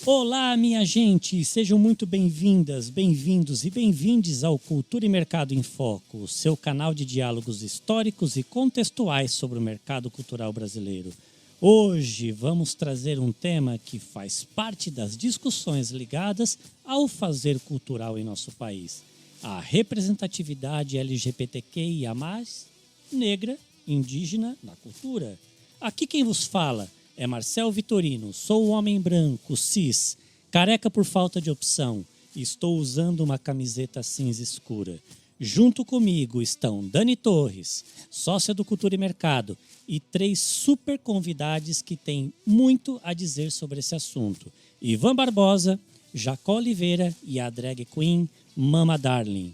Olá, minha gente! Sejam muito bem-vindas, bem-vindos e bem-vindes ao Cultura e Mercado em Foco, seu canal de diálogos históricos e contextuais sobre o mercado cultural brasileiro. Hoje vamos trazer um tema que faz parte das discussões ligadas ao fazer cultural em nosso país: a representatividade LGBTQIA+, negra, indígena na cultura. Aqui quem vos fala é Marcel Vitorino, sou um homem branco, cis, careca por falta de opção e estou usando uma camiseta cinza escura. Junto comigo estão Dani Torres, sócia do Cultura e Mercado, e 3 super convidados que têm muito a dizer sobre esse assunto: Ivan Barbosa, Jacó Oliveira e a drag queen Mama Darling.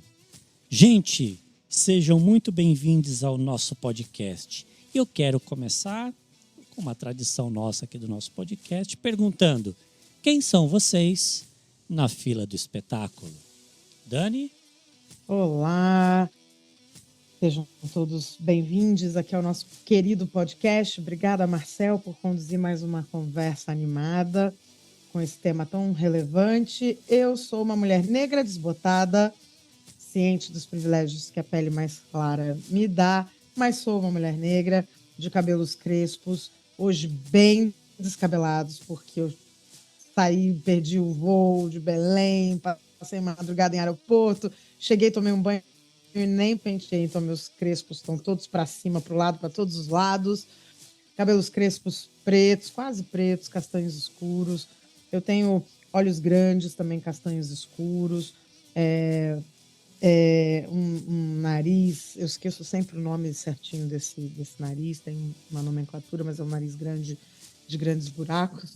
Gente, sejam muito bem-vindos ao nosso podcast. Eu quero começar com uma tradição nossa aqui do nosso podcast, perguntando: quem são vocês na fila do espetáculo? Dani? Olá, sejam todos bem-vindos aqui ao nosso querido podcast. Obrigada, Marcel, por conduzir mais uma conversa animada com esse tema tão relevante. Eu sou uma mulher negra desbotada, ciente dos privilégios que a pele mais clara me dá, mas sou uma mulher negra de cabelos crespos, hoje bem descabelados, porque eu perdi o voo de Belém, passei madrugada em aeroporto, cheguei, tomei um banho e nem penteei, então meus crespos estão todos para cima, para o lado, para todos os lados. Cabelos crespos pretos, quase pretos, castanhos escuros. Eu tenho olhos grandes, também castanhos escuros. Um nariz, eu esqueço sempre o nome certinho desse nariz, tem uma nomenclatura, mas é um nariz grande, de grandes buracos,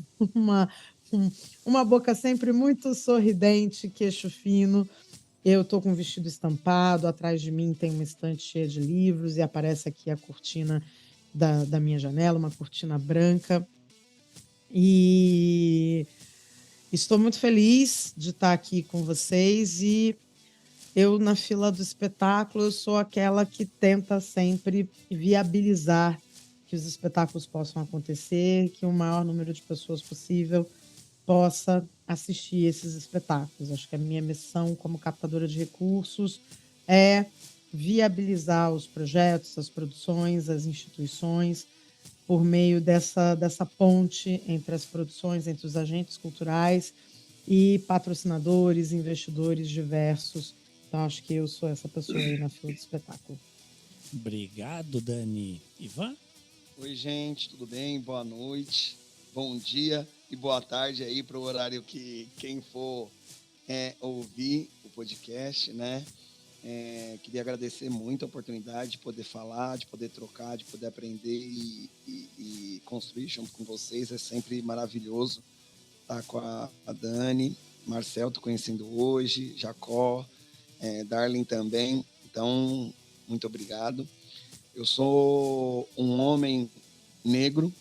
uma boca sempre muito sorridente, queixo fino. Eu estou com um vestido estampado, atrás de mim tem uma estante cheia de livros e aparece aqui a cortina da minha janela, uma cortina branca. E estou muito feliz de estar aqui com vocês. E eu, na fila do espetáculo, eu sou aquela que tenta sempre viabilizar que os espetáculos possam acontecer, que o maior número de pessoas possível possa assistir esses espetáculos. Acho que a minha missão como captadora de recursos é viabilizar os projetos, as produções, as instituições, por meio dessa ponte entre as produções, entre os agentes culturais e patrocinadores, investidores diversos. Então, acho que eu sou essa pessoa aí na fila do espetáculo. Obrigado, Dani. Ivan? Oi, gente, tudo bem? Boa noite, bom dia e boa tarde aí para o horário que quem for ouvir o podcast, né? Queria agradecer muito a oportunidade de poder falar, de poder trocar, de poder aprender e construir junto com vocês. É sempre maravilhoso estar com a Dani, Marcel, estou conhecendo hoje, Jacó, Darling também. Então, muito obrigado. Eu sou um homem negro,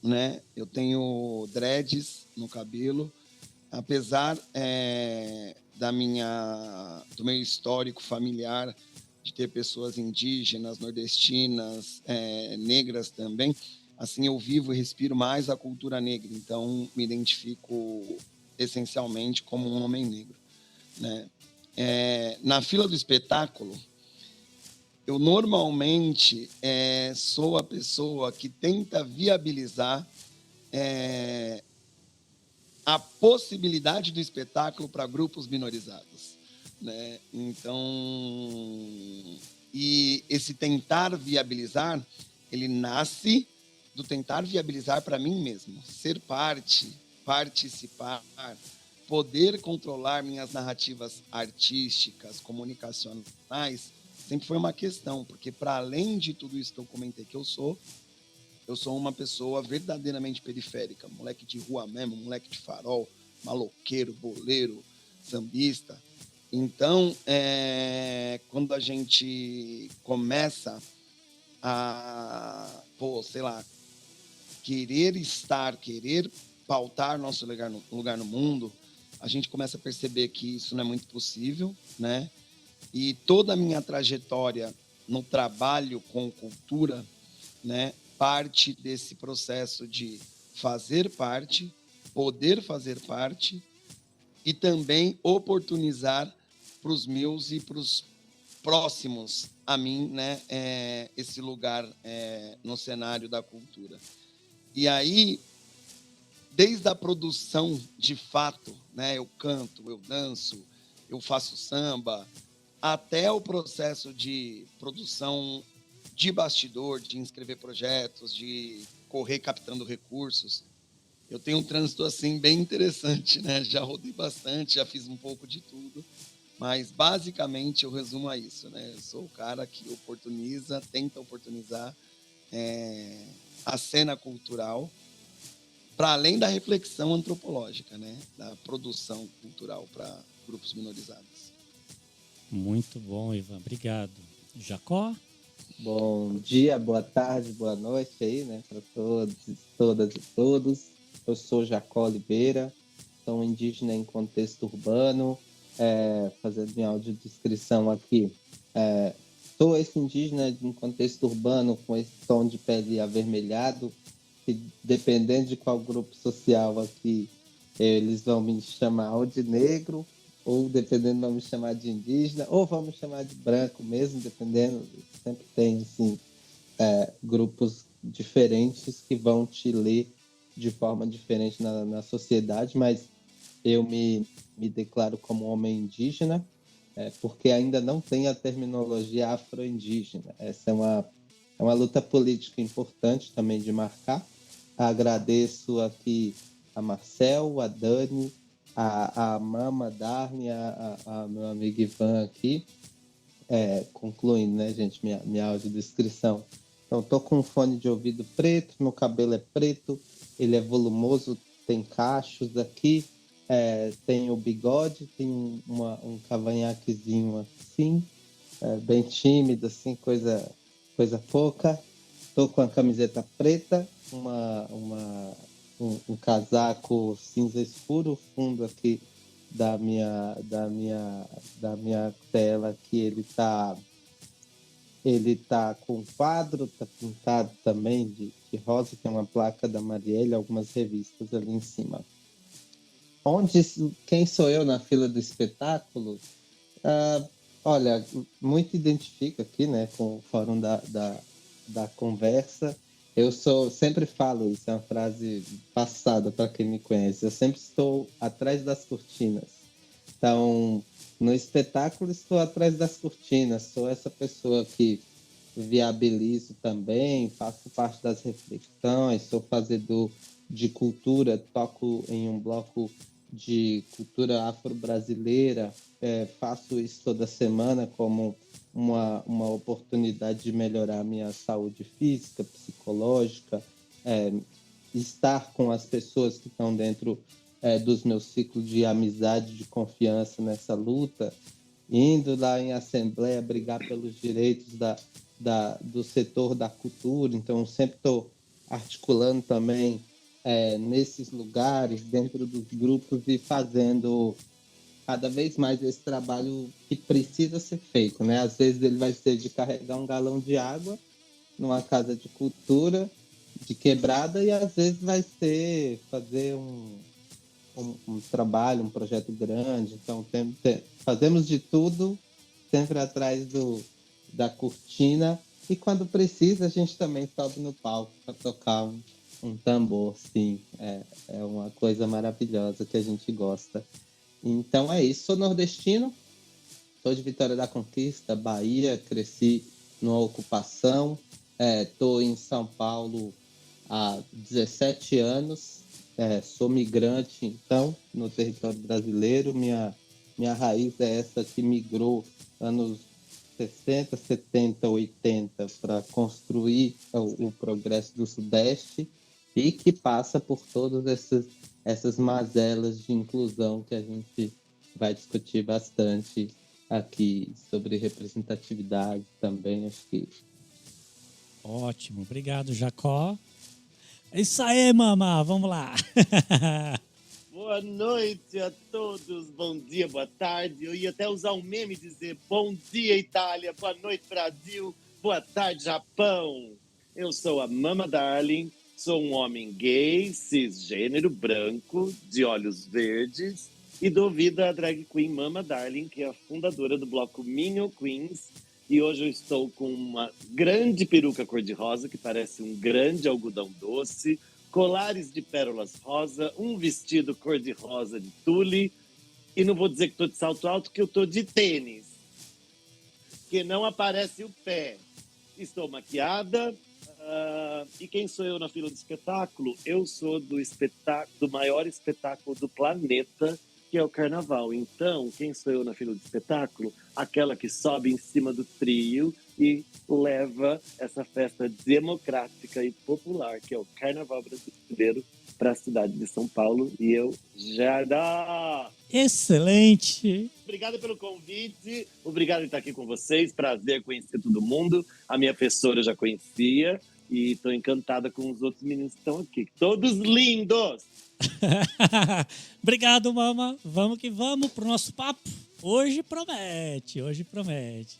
né? Eu tenho dreads no cabelo, apesar do meu histórico familiar de ter pessoas indígenas, nordestinas, negras também. Assim, eu vivo e respiro mais a cultura negra, então me identifico essencialmente como um homem negro, né? Na fila do espetáculo, eu normalmente sou a pessoa que tenta viabilizar a possibilidade do espetáculo para grupos minorizados, né? Então, e esse tentar viabilizar, ele nasce do tentar viabilizar para mim mesmo, ser parte, participar, poder controlar minhas narrativas artísticas, comunicacionais, sempre foi uma questão, porque para além de tudo isso que eu comentei que eu sou uma pessoa verdadeiramente periférica, moleque de rua mesmo, moleque de farol, maloqueiro, boleiro, sambista. Então, quando a gente começa a, querer pautar nosso lugar no mundo, a gente começa a perceber que isso não é muito possível, né? E toda a minha trajetória no trabalho com cultura, né, parte desse processo de fazer parte, poder fazer parte e também oportunizar para os meus e para os próximos a mim, né, esse lugar no cenário da cultura. E aí, desde a produção de fato, né, eu canto, eu danço, eu faço samba, até o processo de produção de bastidor, de inscrever projetos, de correr captando recursos, eu tenho um trânsito assim bem interessante, né? Já rodei bastante, já fiz um pouco de tudo, mas basicamente eu resumo a isso, né? Eu sou o cara que oportuniza, tenta oportunizar a cena cultural, para além da reflexão antropológica, né? Da produção cultural para grupos minorizados. Muito bom, Ivan. Obrigado. Jacó? Bom dia, boa tarde, boa noite aí, né, para todos, todas e todos. Eu sou Jacó Oliveira, sou um indígena em contexto urbano, fazendo minha audiodescrição aqui. Sou esse indígena em contexto urbano com esse tom de pele avermelhado, que dependendo de qual grupo social aqui, eles vão me chamar ou de negro, ou dependendo vão me chamar de indígena, ou vão me chamar de branco mesmo, dependendo, sempre tem assim, grupos diferentes que vão te ler de forma diferente na sociedade, mas eu me declaro como homem indígena, porque ainda não tem a terminologia afro-indígena. Essa é uma luta política importante também de marcar. Agradeço aqui a Marcel, a Dani, a Mama, a Darne, a meu amigo Ivan aqui, concluindo, né, gente, minha audiodescrição. Então, estou com um fone de ouvido preto, meu cabelo é preto, ele é volumoso, tem cachos aqui, tem o bigode, tem um cavanhaquezinho assim, bem tímido, assim, coisa pouca. Estou com a camiseta preta, um casaco cinza escuro, fundo aqui da minha tela, que ele tá com quadro, tá pintado também de rosa, tem uma placa da Marielle, algumas revistas ali em cima. Quem sou eu na fila do espetáculo? Olha, muito identifica aqui, né, com o fórum da conversa. Sempre falo isso, é uma frase passada para quem me conhece. Eu sempre estou atrás das cortinas. Então, no espetáculo estou atrás das cortinas. Sou essa pessoa que viabilizo também, faço parte das reflexões, sou fazedor de cultura, toco em um bloco de cultura afro-brasileira, faço isso toda semana como uma oportunidade de melhorar a minha saúde física, psicológica, estar com as pessoas que estão dentro dos meus ciclos de amizade, de confiança nessa luta, indo lá em assembleia brigar pelos direitos do setor da cultura. Então, sempre estou articulando também nesses lugares, dentro dos grupos, e fazendo cada vez mais esse trabalho que precisa ser feito, né? Às vezes ele vai ser de carregar um galão de água numa casa de cultura de quebrada, e às vezes vai ser fazer um trabalho, um projeto grande. Então fazemos de tudo, sempre atrás da cortina, e quando precisa a gente também sobe no palco para tocar um tambor, sim. É uma coisa maravilhosa que a gente gosta. Então é isso. Sou nordestino, sou de Vitória da Conquista, Bahia, cresci numa ocupação, estou em São Paulo há 17 anos, sou migrante, então, no território brasileiro. Minha raiz é essa que migrou anos 60, 70, 80 para construir o progresso do Sudeste, e que passa por todas essas mazelas de inclusão que a gente vai discutir bastante aqui, sobre representatividade também, acho que. Ótimo, obrigado, Jacó. É isso aí, mama, vamos lá. Boa noite a todos, bom dia, boa tarde. Eu ia até usar um meme e dizer bom dia, Itália, boa noite, Brasil, boa tarde, Japão. Eu sou a Mama Darling, Sou um homem gay, cisgênero, branco, de olhos verdes e dou vida à drag queen Mama Darling, que é a fundadora do bloco Minion Queens. E hoje eu estou com uma grande peruca cor-de-rosa, que parece um grande algodão doce, colares de pérolas rosa, um vestido cor-de-rosa de tule. E não vou dizer que estou de salto alto, que eu estou de tênis, que não aparece o pé. Estou maquiada. E quem sou eu na fila do espetáculo? Eu sou do maior espetáculo do planeta, que é o Carnaval. Então, quem sou eu na fila do espetáculo? Aquela que sobe em cima do trio e leva essa festa democrática e popular, que é o Carnaval brasileiro, para a cidade de São Paulo. E eu já dá! Excelente! Obrigado pelo convite, obrigado por estar aqui com vocês, prazer conhecer todo mundo. A minha professora eu já conhecia e estou encantada com os outros meninos que estão aqui, todos lindos! Obrigado, Mama. Vamos que vamos pro nosso papo. Hoje promete, hoje promete.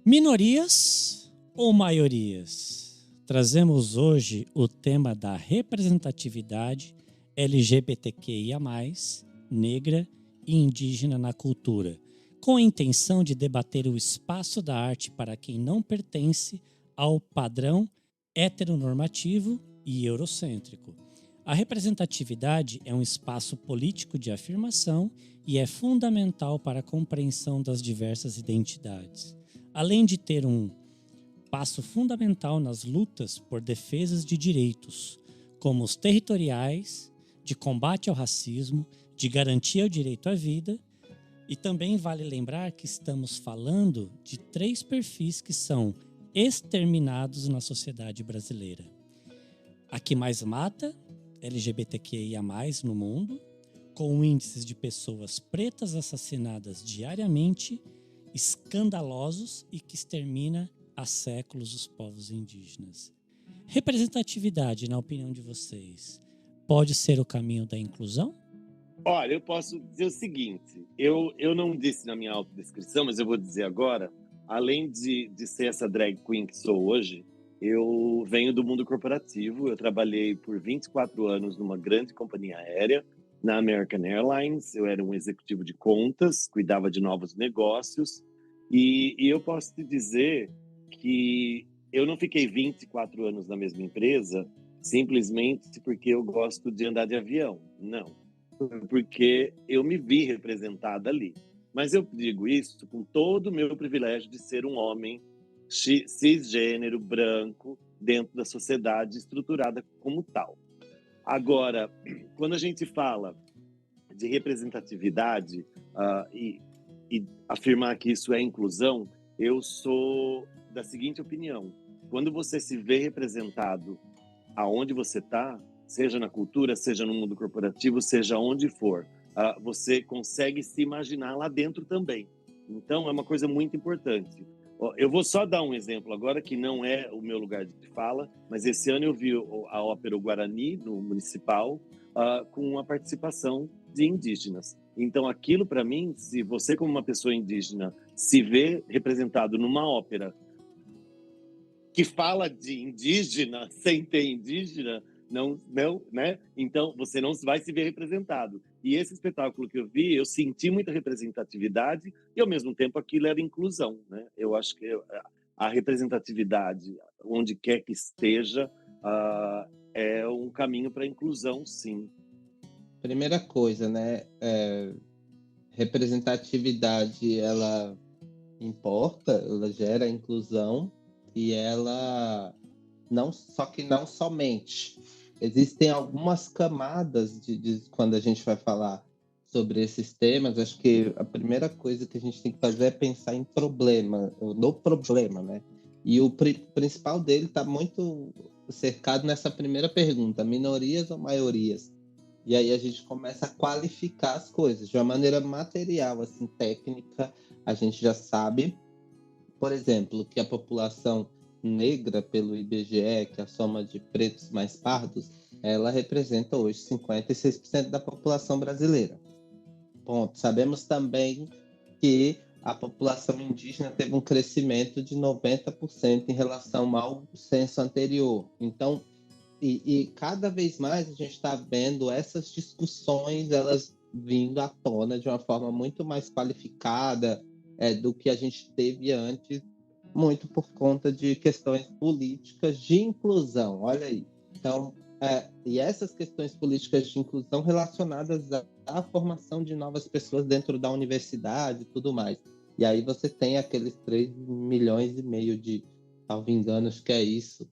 Minorias ou maiorias? Trazemos hoje o tema da representatividade LGBTQIA+, negra e indígena na cultura, com a intenção de debater o espaço da arte para quem não pertence ao padrão heteronormativo e eurocêntrico. A representatividade é um espaço político de afirmação e é fundamental para a compreensão das diversas identidades, além de ter um passo fundamental nas lutas por defesas de direitos, como os territoriais, de combate ao racismo, de garantia ao direito à vida. E também vale lembrar que estamos falando de 3 perfis que são exterminados na sociedade brasileira. A que mais mata, LGBTQIA+, no mundo, com índices de pessoas pretas assassinadas diariamente, escandalosos e que extermina há séculos os povos indígenas. Representatividade, na opinião de vocês, pode ser o caminho da inclusão? Olha, eu posso dizer o seguinte, eu não disse na minha autodescrição, mas eu vou dizer agora, além de ser essa drag queen que sou hoje, eu venho do mundo corporativo, eu trabalhei por 24 anos numa grande companhia aérea, na American Airlines, eu era um executivo de contas, cuidava de novos negócios, e eu posso te dizer que eu não fiquei 24 anos na mesma empresa simplesmente porque eu gosto de andar de avião, não. Porque eu me vi representada ali. Mas eu digo isso com todo o meu privilégio de ser um homem cisgênero, branco, dentro da sociedade estruturada como tal. Agora, quando a gente fala de representatividade e afirmar que isso é inclusão, eu sou da seguinte opinião. Quando você se vê representado aonde você está, seja na cultura, seja no mundo corporativo, seja onde for, você consegue se imaginar lá dentro também. Então, é uma coisa muito importante. Eu vou só dar um exemplo agora, que não é o meu lugar de fala, mas esse ano eu vi a Ópera Guarani, no Municipal, com a participação de indígenas. Então, aquilo para mim, se você como uma pessoa indígena se vê representado numa ópera que fala de indígena sem ter indígena, não, né? Então, você não vai se ver representado. E esse espetáculo que eu vi, eu senti muita representatividade e, ao mesmo tempo, aquilo era inclusão, né? Eu acho que a representatividade, onde quer que esteja, é um caminho para a inclusão, sim. Primeira coisa, né? Representatividade, ela importa, ela gera inclusão e ela não somente. Existem algumas camadas de quando a gente vai falar sobre esses temas. Acho que a primeira coisa que a gente tem que fazer é pensar no problema, né? E o principal dele está muito cercado nessa primeira pergunta: minorias ou maiorias? E aí a gente começa a qualificar as coisas de uma maneira material, assim, técnica. A gente já sabe, por exemplo, que a população negra, pelo IBGE, que é a soma de pretos mais pardos, ela representa hoje 56% da população brasileira. Ponto. Sabemos também que a população indígena teve um crescimento de 90% em relação ao censo anterior. Então, e cada vez mais a gente está vendo essas discussões, elas vindo à tona de uma forma muito mais qualificada do que a gente teve antes, muito por conta de questões políticas de inclusão. Olha aí. Então, e essas questões políticas de inclusão relacionadas à formação de novas pessoas dentro da universidade e tudo mais. E aí você tem aqueles 3,5 milhões de, salvo engano, acho que é isso,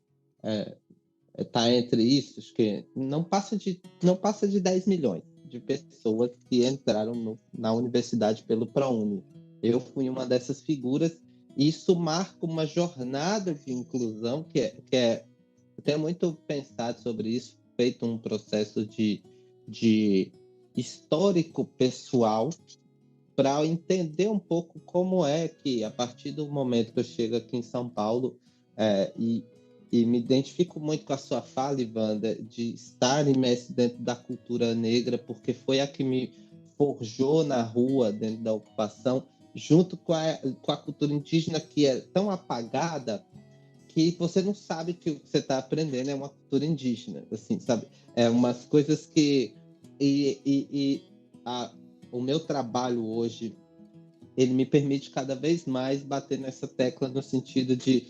está entre isso, acho que não passa de 10 milhões de pessoas que entraram na universidade pelo ProUni. Eu fui uma dessas figuras, e isso marca uma jornada de inclusão que eu tenho muito pensado sobre isso, feito um processo de histórico pessoal para entender um pouco como é que, a partir do momento que eu chego aqui em São Paulo, e me identifico muito com a sua fala, Ivanda, de estar imerso dentro da cultura negra, porque foi a que me forjou na rua, dentro da ocupação, junto com a cultura indígena, que é tão apagada que você não sabe que o que você está aprendendo é uma cultura indígena, assim, sabe? É umas coisas que... o meu trabalho hoje, ele me permite cada vez mais bater nessa tecla no sentido de,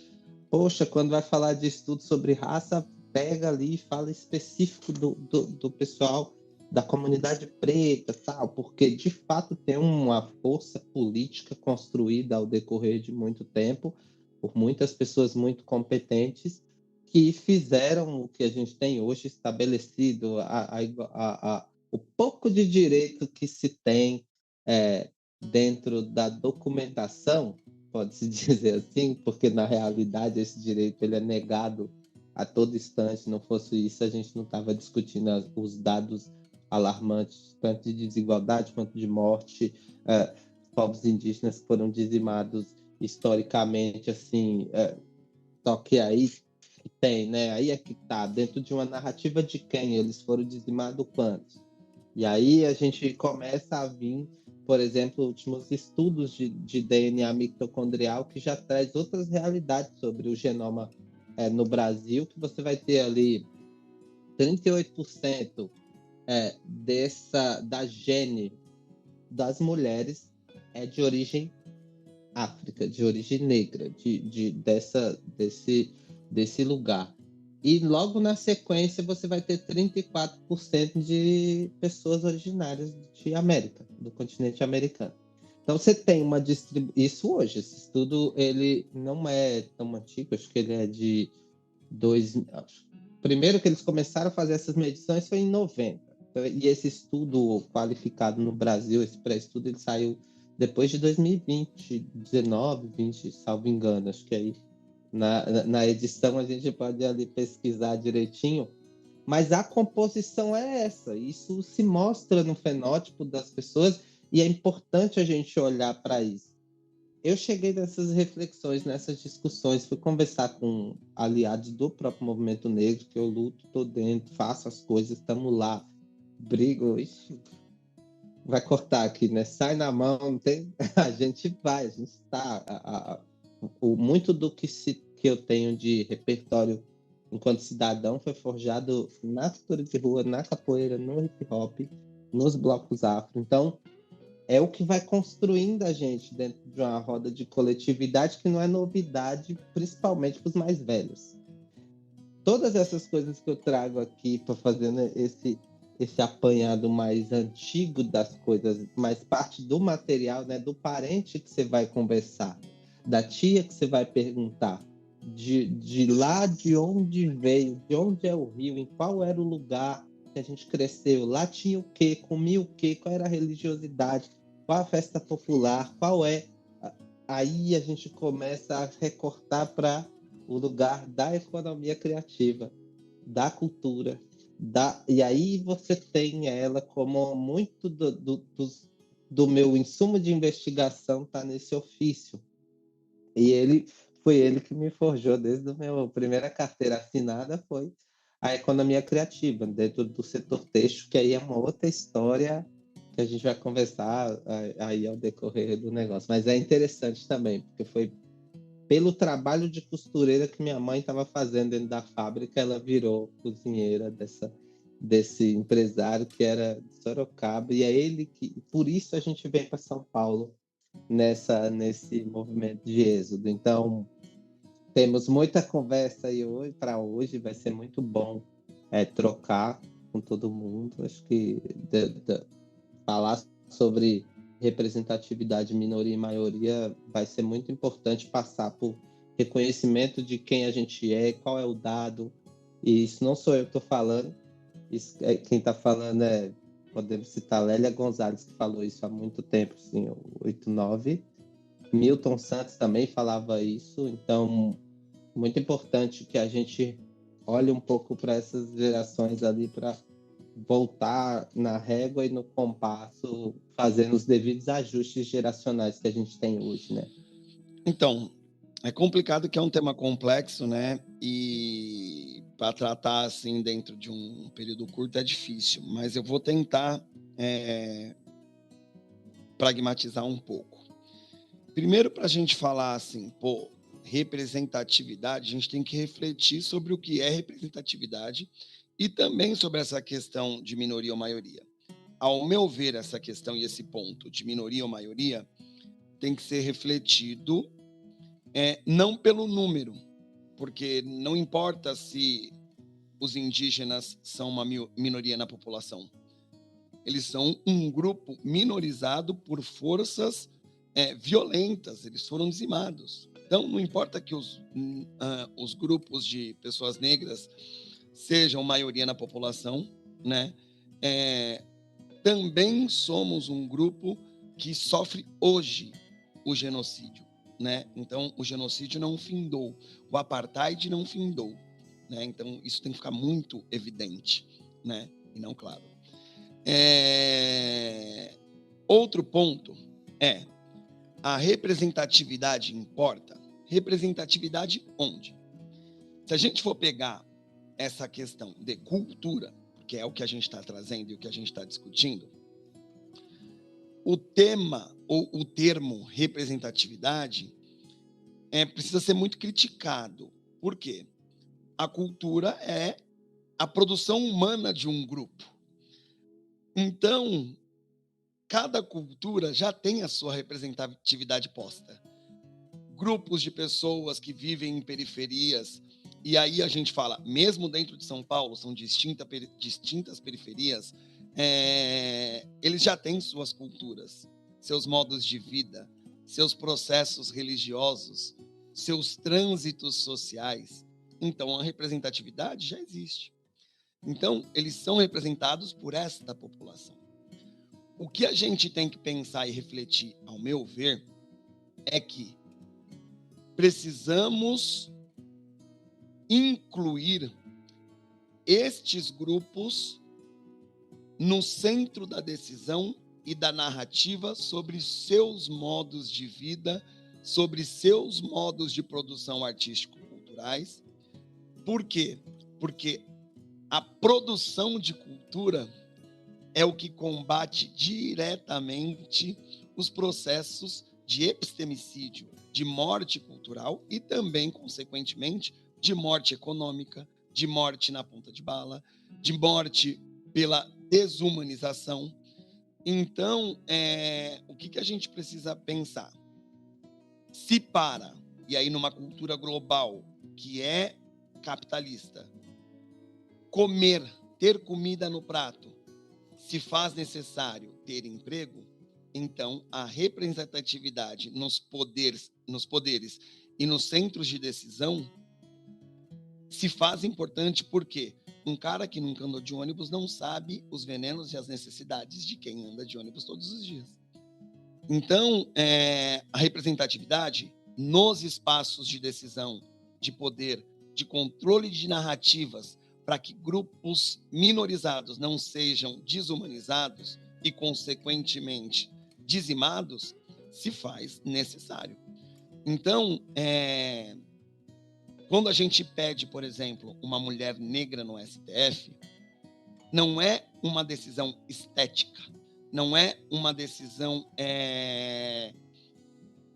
poxa, quando vai falar de estudo sobre raça, pega ali e fala específico do pessoal da comunidade preta, tal, porque de fato tem uma força política construída ao decorrer de muito tempo, por muitas pessoas muito competentes, que fizeram o que a gente tem hoje estabelecido, o pouco de direito que se tem dentro da documentação, pode-se dizer assim, porque na realidade esse direito ele é negado a todo instante. Não fosse isso, a gente não estava discutindo os dados alarmantes, tanto de desigualdade quanto de morte. Povos indígenas foram dizimados historicamente, assim, só que aí tem, né? Aí é que tá, dentro de uma narrativa de quem eles foram dizimados quantos. E aí a gente começa a vir, por exemplo, últimos estudos de DNA mitocondrial que já traz outras realidades sobre o genoma no Brasil, que você vai ter ali 38% da gene das mulheres é de origem África, de origem negra, desse lugar. E logo na sequência você vai ter 34% de pessoas originárias de América, do continente americano. Então você tem uma distribuição. Isso hoje, esse estudo ele não é tão antigo, acho que ele é de 2000. Primeiro que eles começaram a fazer essas medições foi em 90. Então, e esse estudo qualificado no Brasil, esse pré-estudo, ele saiu depois de 2020, 19, 20, salvo engano, acho que aí na edição a gente pode ali pesquisar direitinho, mas a composição é essa, isso se mostra no fenótipo das pessoas e é importante a gente olhar para isso. Eu cheguei nessas reflexões, nessas discussões, fui conversar com aliados do próprio movimento negro, que eu luto, estou dentro, faço as coisas, estamos lá, brigo, vai cortar aqui, né? Sai na mão, não tem... a gente está... muito do que eu tenho de repertório enquanto cidadão foi forjado na cultura de rua, na capoeira, no hip hop, nos blocos afro. Então, é o que vai construindo a gente dentro de uma roda de coletividade que não é novidade, principalmente para os mais velhos. Todas essas coisas que eu trago aqui para fazer esse apanhado mais antigo das coisas, mais parte do material, né, do parente que você vai conversar, da tia que você vai perguntar, de lá de onde veio, de onde é o rio, em qual era o lugar que a gente cresceu, lá tinha o quê, comia o quê, qual era a religiosidade, qual a festa popular, qual é... Aí a gente começa a recortar para o lugar da economia criativa, da cultura, e aí você tem ela como muito do meu insumo de investigação está nesse ofício. E foi ele que me forjou desde a minha primeira carteira assinada, foi a economia criativa, dentro do setor têxtil, que aí é uma outra história que a gente vai conversar aí ao decorrer do negócio. Mas é interessante também, porque foi pelo trabalho de costureira que minha mãe estava fazendo dentro da fábrica, ela virou cozinheira desse empresário que era de Sorocaba, e é ele que, por isso a gente vem para São Paulo nesse movimento de êxodo. Então, temos muita conversa aí hoje, vai ser muito bom trocar com todo mundo. Acho que falar sobre representatividade, minoria e maioria vai ser muito importante, passar por reconhecimento de quem a gente é, qual é o dado. E isso não sou eu que estou falando, quem está falando podemos citar Lélia Gonzalez, que falou isso há muito tempo, assim, 89. Milton Santos também falava isso. Então, muito importante que a gente olhe um pouco para essas gerações ali, para voltar na régua e no compasso, fazendo os devidos ajustes geracionais que a gente tem hoje, né? Então, é complicado, que é um tema complexo, né? E para tratar assim dentro de um período curto é difícil, mas eu vou tentar pragmatizar um pouco. Primeiro, para a gente falar assim, representatividade, a gente tem que refletir sobre o que é representatividade e também sobre essa questão de minoria ou maioria. Ao meu ver, essa questão e esse ponto de minoria ou maioria tem que ser refletido não pelo número, porque não importa se os indígenas são uma minoria na população. Eles são um grupo minorizado por forças violentas, eles foram dizimados. Então, não importa que os grupos de pessoas negras sejam maioria na população, né? Também somos um grupo que sofre hoje o genocídio, né? Então, o genocídio não findou, o apartheid não findou, né? Então, isso tem que ficar muito evidente, né? E não claro. Outro ponto a representatividade importa. Representatividade onde? Se a gente for pegar essa questão de cultura, que é o que a gente está trazendo e o que a gente está discutindo, o tema ou o termo representatividade precisa ser muito criticado. Por quê? A cultura é a produção humana de um grupo. Então, cada cultura já tem a sua representatividade posta. Grupos de pessoas que vivem em periferias, e aí a gente fala, mesmo dentro de São Paulo, são distintas periferias, eles já têm suas culturas, seus modos de vida, seus processos religiosos, seus trânsitos sociais. Então, a representatividade já existe. Então, eles são representados por esta população. O que a gente tem que pensar e refletir, ao meu ver, é que precisamos incluir estes grupos no centro da decisão e da narrativa sobre seus modos de vida, sobre seus modos de produção artístico-culturais. Por quê? Porque a produção de cultura é o que combate diretamente os processos de epistemicídio, de morte cultural e também, consequentemente, de morte econômica, de morte na ponta de bala, de morte pela desumanização. Então, o que a gente precisa pensar? Se para, e aí numa cultura global que é capitalista, ter comida no prato, se faz necessário ter emprego, então a representatividade nos poderes e nos centros de decisão se faz importante, porque um cara que nunca andou de ônibus não sabe os venenos e as necessidades de quem anda de ônibus todos os dias. Então, a representatividade nos espaços de decisão, de poder, de controle de narrativas, para que grupos minorizados não sejam desumanizados e, consequentemente, dizimados, se faz necessário. Então, quando a gente pede, por exemplo, uma mulher negra no STF, não é uma decisão estética, não é uma decisão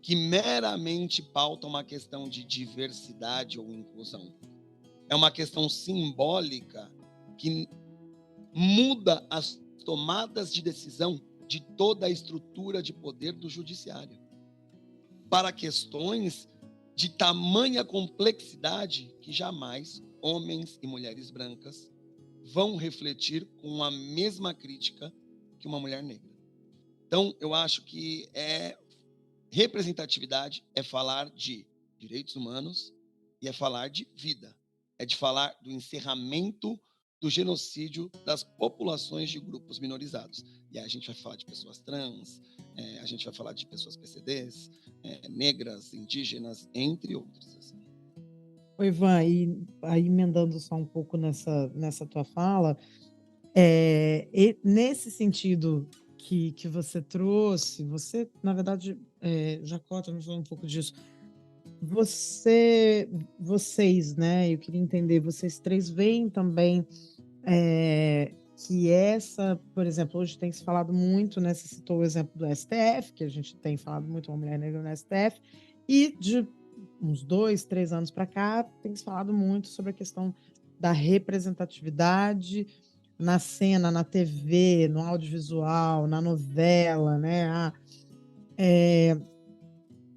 que meramente pauta uma questão de diversidade ou inclusão. É uma questão simbólica que muda as tomadas de decisão de toda a estrutura de poder do judiciário para questões de tamanha complexidade que jamais homens e mulheres brancas vão refletir com a mesma crítica que uma mulher negra. Então, eu acho que representatividade é falar de direitos humanos e é falar de vida. É de falar do encerramento do genocídio das populações de grupos minorizados. E aí a gente vai falar de pessoas trans, a gente vai falar de pessoas PCDs, negras, indígenas, entre outros. Assim. Oi, Ivan, e aí emendando só um pouco nessa tua fala, e nesse sentido que você trouxe, você, na verdade, Jacota me falou um pouco disso, vocês, né, eu queria entender, vocês três veem também que por exemplo, hoje tem se falado muito, né, você citou o exemplo do STF, que a gente tem falado muito uma mulher negra no STF, e de uns 2, 3 anos para cá, tem se falado muito sobre a questão da representatividade na cena, na TV, no audiovisual, na novela, né?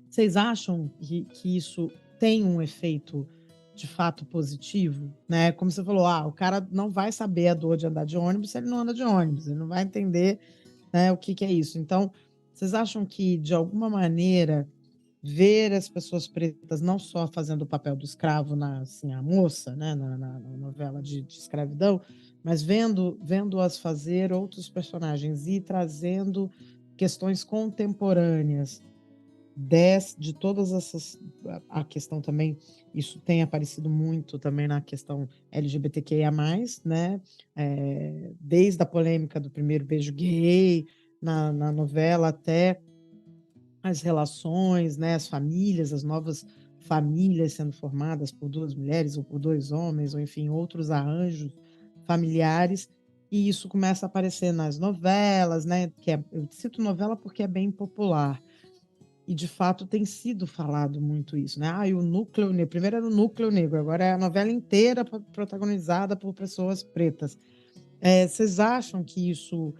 Vocês acham que isso tem um efeito de fato positivo, né? Como você falou, o cara não vai saber a dor de andar de ônibus se ele não anda de ônibus, ele não vai entender, né, o que é isso. Então, vocês acham que, de alguma maneira, ver as pessoas pretas não só fazendo o papel do escravo, assim, a moça, né, na novela de escravidão, mas vendo-as fazer outros personagens e trazendo questões contemporâneas de todas essas, a questão também, isso tem aparecido muito também na questão LGBTQIA+, né, desde a polêmica do primeiro beijo gay, na novela, até as relações, né, as famílias, as novas famílias sendo formadas por 2 mulheres ou por 2 homens, ou enfim, outros arranjos familiares, e isso começa a aparecer nas novelas, né, eu cito novela porque é bem popular, e de fato tem sido falado muito isso, né? E o núcleo negro, primeiro era o núcleo negro, agora é a novela inteira protagonizada por pessoas pretas. Vocês acham que isso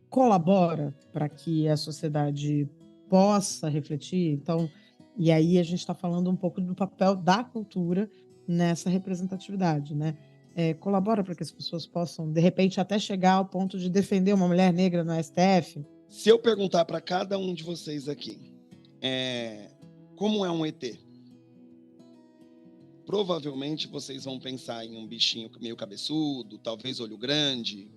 colabora para que a sociedade possa refletir? Então, e aí a gente está falando um pouco do papel da cultura nessa representatividade, né? Colabora para que as pessoas possam, de repente, até chegar ao ponto de defender uma mulher negra no STF? Se eu perguntar para cada um de vocês aqui, como é um ET? Provavelmente vocês vão pensar em um bichinho meio cabeçudo, talvez olho grande.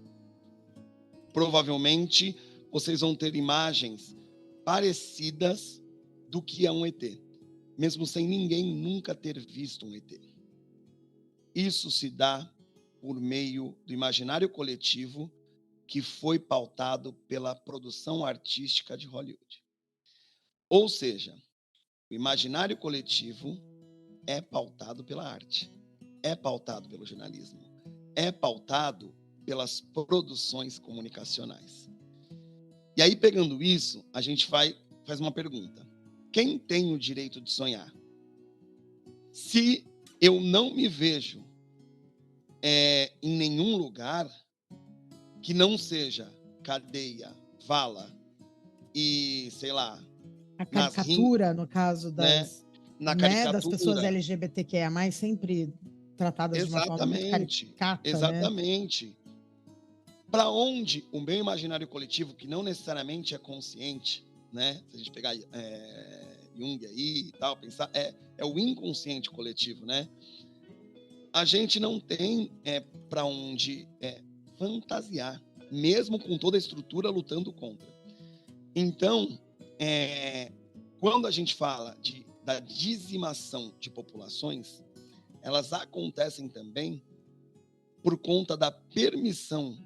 Provavelmente vocês vão ter imagens parecidas do que é um ET, mesmo sem ninguém nunca ter visto um ET. Isso se dá por meio do imaginário coletivo que foi pautado pela produção artística de Hollywood. Ou seja, o imaginário coletivo é pautado pela arte, é pautado pelo jornalismo, é pautado pelas produções comunicacionais. E aí, pegando isso, a gente faz uma pergunta. Quem tem o direito de sonhar? Se eu não me vejo em nenhum lugar que não seja cadeia, vala e, sei lá, a caricatura, no caso das, na das pessoas LGBTQIA+, sempre tratadas de uma forma muito caricata, exatamente. Né? Para onde o meu imaginário coletivo, que não necessariamente é consciente, né? Se a gente pegar Jung aí e tal, pensar, é o inconsciente coletivo, né? A gente não tem para onde fantasiar, mesmo com toda a estrutura lutando contra. Então, quando a gente fala da dizimação de populações, elas acontecem também por conta da permissão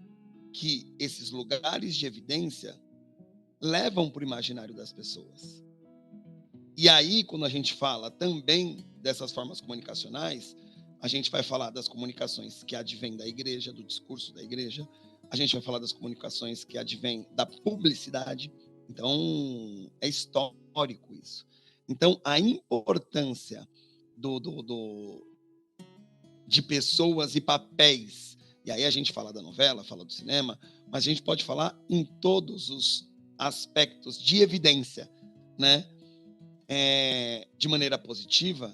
que esses lugares de evidência levam para o imaginário das pessoas. E aí, quando a gente fala também dessas formas comunicacionais, a gente vai falar das comunicações que advêm da igreja, do discurso da igreja, A gente vai falar das comunicações que advêm da publicidade. Então, é histórico isso. Então, a importância de pessoas e papéis, e aí a gente fala da novela, fala do cinema, mas a gente pode falar em todos os aspectos de evidência, né? De maneira positiva,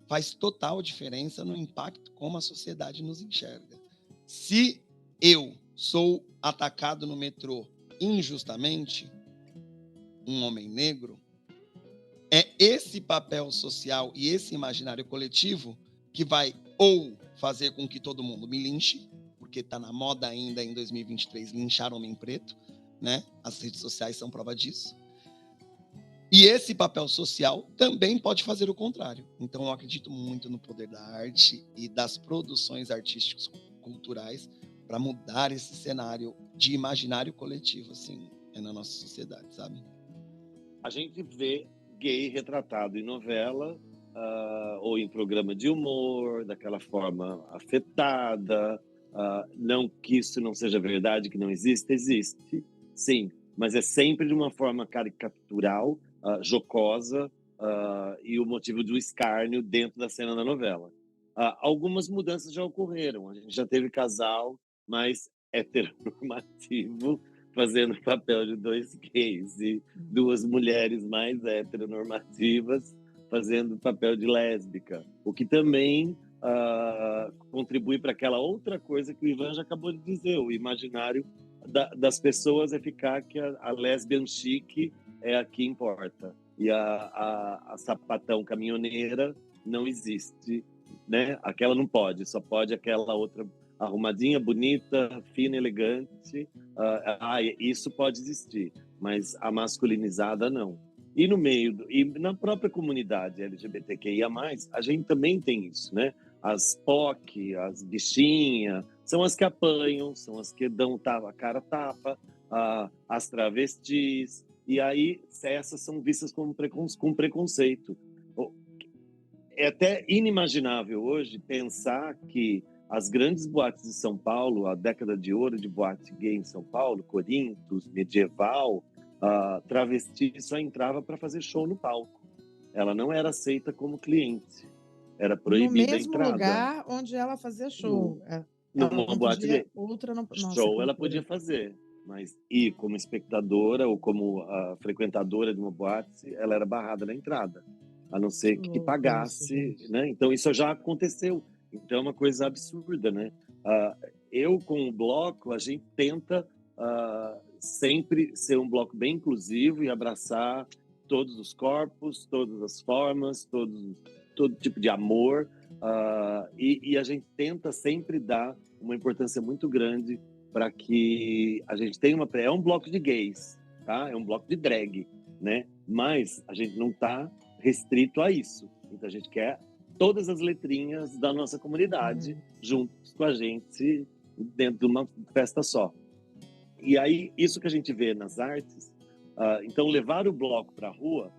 faz total diferença no impacto como a sociedade nos enxerga. Se eu sou atacado no metrô injustamente, um homem negro, é esse papel social e esse imaginário coletivo que vai ou fazer com que todo mundo me linche, porque está na moda ainda em 2023 linchar homem preto, né? As redes sociais são prova disso. E esse papel social também pode fazer o contrário. Então, eu acredito muito no poder da arte e das produções artísticas culturais para mudar esse cenário de imaginário coletivo, assim, na nossa sociedade, sabe? A gente vê gay retratado em novela ou em programa de humor, daquela forma afetada. Não que isso não seja verdade, que não existe, existe, sim, mas é sempre de uma forma caricatural, jocosa, e o motivo do escárnio dentro da cena da novela. Algumas mudanças já ocorreram, a gente já teve casal mais heteronormativo fazendo o papel de dois gays e duas mulheres mais heteronormativas fazendo o papel de lésbica, o que também contribui para aquela outra coisa que o Ivan já acabou de dizer, o imaginário das pessoas é ficar que a lesbian chique é a que importa e a sapatão caminhoneira não existe, né? Aquela não pode, só pode aquela outra arrumadinha, bonita, fina, elegante. Isso pode existir, mas a masculinizada não. E no meio, e na própria comunidade LGBTQIA+, a gente também tem isso, né? As POC, as bichinhas, são as que apanham, são as que dão a cara tapa, as travestis, e aí essas são vistas com preconceito. É até inimaginável hoje pensar que as grandes boates de São Paulo, a década de ouro de boate gay em São Paulo, Corinthos, Medieval, travesti só entrava para fazer show no palco. Ela não era aceita como cliente. Era proibida a entrada. No mesmo lugar onde ela fazia show. Numa Ela não boate podia, gay. outra não. Show ela podia fazer, mas ir como espectadora ou como frequentadora de uma boate, ela era barrada na entrada, a não ser que pagasse, né? Então isso já aconteceu. Então é uma coisa absurda, né? Eu com o bloco, a gente tenta sempre ser um bloco bem inclusivo e abraçar todos os corpos, todas as formas, todo tipo de amor, e a gente tenta sempre dar uma importância muito grande para que a gente tenha é um bloco de gays, tá? É um bloco de drag, né? Mas a gente não está restrito a isso. Então a gente quer todas as letrinhas da nossa comunidade juntos com a gente dentro de uma festa só. E aí isso que a gente vê nas artes, então levar o bloco para a rua,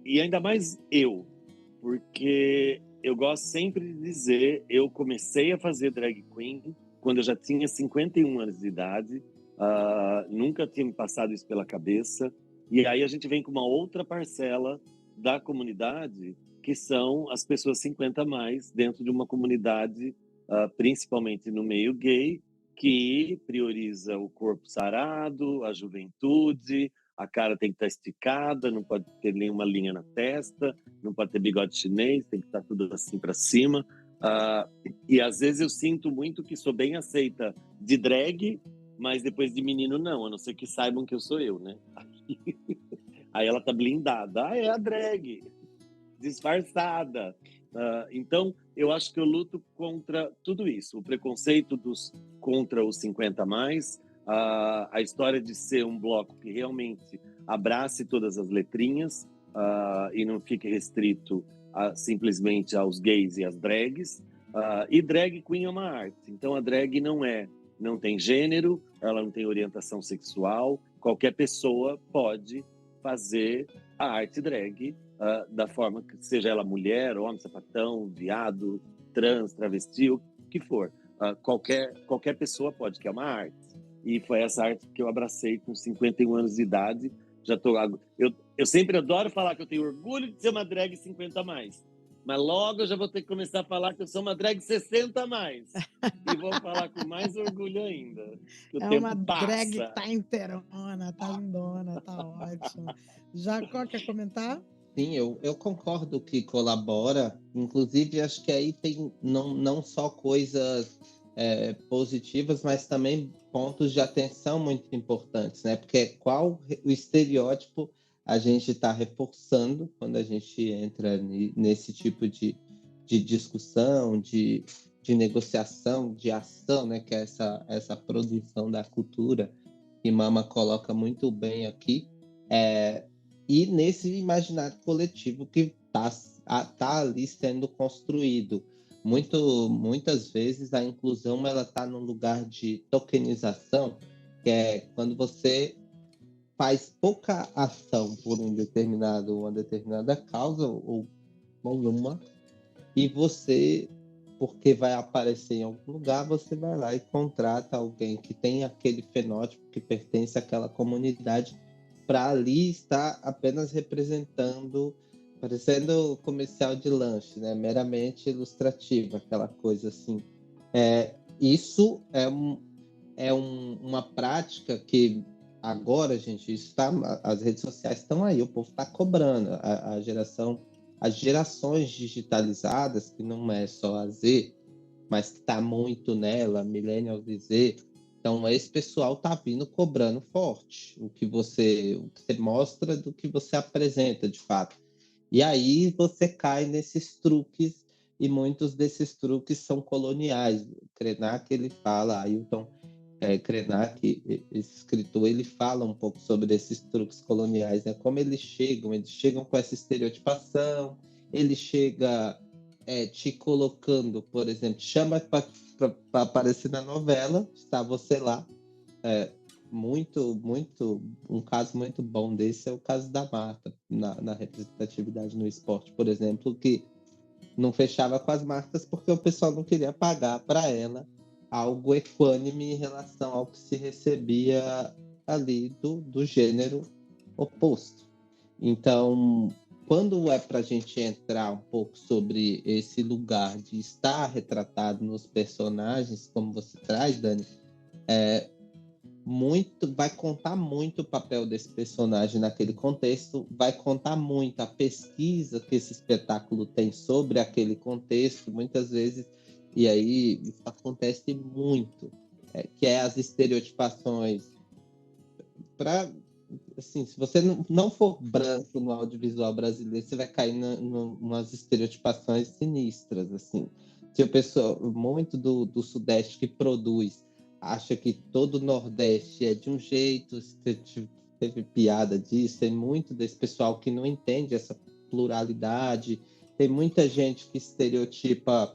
e ainda mais eu, porque eu gosto sempre de dizer, eu comecei a fazer drag queen quando eu já tinha 51 anos de idade, nunca tinha me passado isso pela cabeça, e aí a gente vem com uma outra parcela da comunidade, que são as pessoas 50 a mais, dentro de uma comunidade, principalmente no meio gay, que prioriza o corpo sarado, a juventude, a cara tem que estar esticada, não pode ter nenhuma linha na testa, não pode ter bigode chinês, tem que estar tudo assim para cima. E às vezes eu sinto muito que sou bem aceita de drag, mas depois de menino não, a não ser que saibam que eu sou eu, né? Aí ela tá blindada. É a drag, disfarçada. Então, eu acho que eu luto contra tudo isso. O preconceito contra os 50 a mais, a história de ser um bloco que realmente abrace todas as letrinhas e não fique restrito simplesmente aos gays e às drags. E drag queen é uma arte. Então, a drag não tem gênero, ela não tem orientação sexual. Qualquer pessoa pode fazer a arte drag da forma que seja ela mulher, homem, sapatão, viado, trans, travesti, o que for. qualquer pessoa pode, que é uma arte. E foi essa arte que eu abracei com 51 anos de idade. Já tô lá. Eu sempre adoro falar que eu tenho orgulho de ser uma drag 50 a mais. Mas logo eu já vou ter que começar a falar que eu sou uma drag 60 a mais. E vou falar com mais orgulho ainda. Que o É tempo uma drag que passa. tá inteirona, tá lindona, tá ótimo. Jacó, quer comentar? Sim, eu concordo que colabora. Inclusive, acho que aí tem não só coisas positivas, mas também pontos de atenção muito importantes, né? Porque qual o estereótipo a gente está reforçando quando a gente entra nesse tipo de discussão, de negociação, de ação, né? Que é essa produção da cultura que Mama coloca muito bem aqui. E nesse imaginário coletivo que tá ali sendo construído. Muitas vezes a inclusão ela está num lugar de tokenização, que é quando você faz pouca ação por uma determinada causa ou nenhuma, e você, porque vai aparecer em algum lugar, você vai lá e contrata alguém que tem aquele fenótipo, que pertence àquela comunidade, para ali estar apenas representando, parecendo comercial de lanche, né? Meramente ilustrativo, aquela coisa assim. Isso uma prática que agora, gente, as redes sociais estão aí, o povo está cobrando. As gerações digitalizadas, que não é só a Z, mas que está muito nela, Millennials e Z. Então, esse pessoal está vindo cobrando forte o que você mostra do que você apresenta, de fato. E aí você cai nesses truques, e muitos desses truques são coloniais. Krenak, ele fala, Ailton Krenak, esse escritor, ele fala um pouco sobre esses truques coloniais, né? Como eles chegam com essa estereotipação, ele chega te colocando, por exemplo, chama para aparecer na novela, está você lá. Um caso muito bom desse é o caso da Marta, na representatividade no esporte, por exemplo, que não fechava com as marcas porque o pessoal não queria pagar para ela algo equânime em relação ao que se recebia ali do gênero oposto. Então, quando é para a gente entrar um pouco sobre esse lugar de estar retratado nos personagens, como você traz, Dani, vai contar muito o papel desse personagem naquele contexto, vai contar muito a pesquisa que esse espetáculo tem sobre aquele contexto, muitas vezes, e aí isso acontece muito, que é as estereotipações. Assim, se você não for branco no audiovisual brasileiro, você vai cair umas estereotipações sinistras, assim. Se o pessoal muito do Sudeste que produz acha que todo o Nordeste é de um jeito, teve piada disso, tem muito desse pessoal que não entende essa pluralidade, tem muita gente que estereotipa,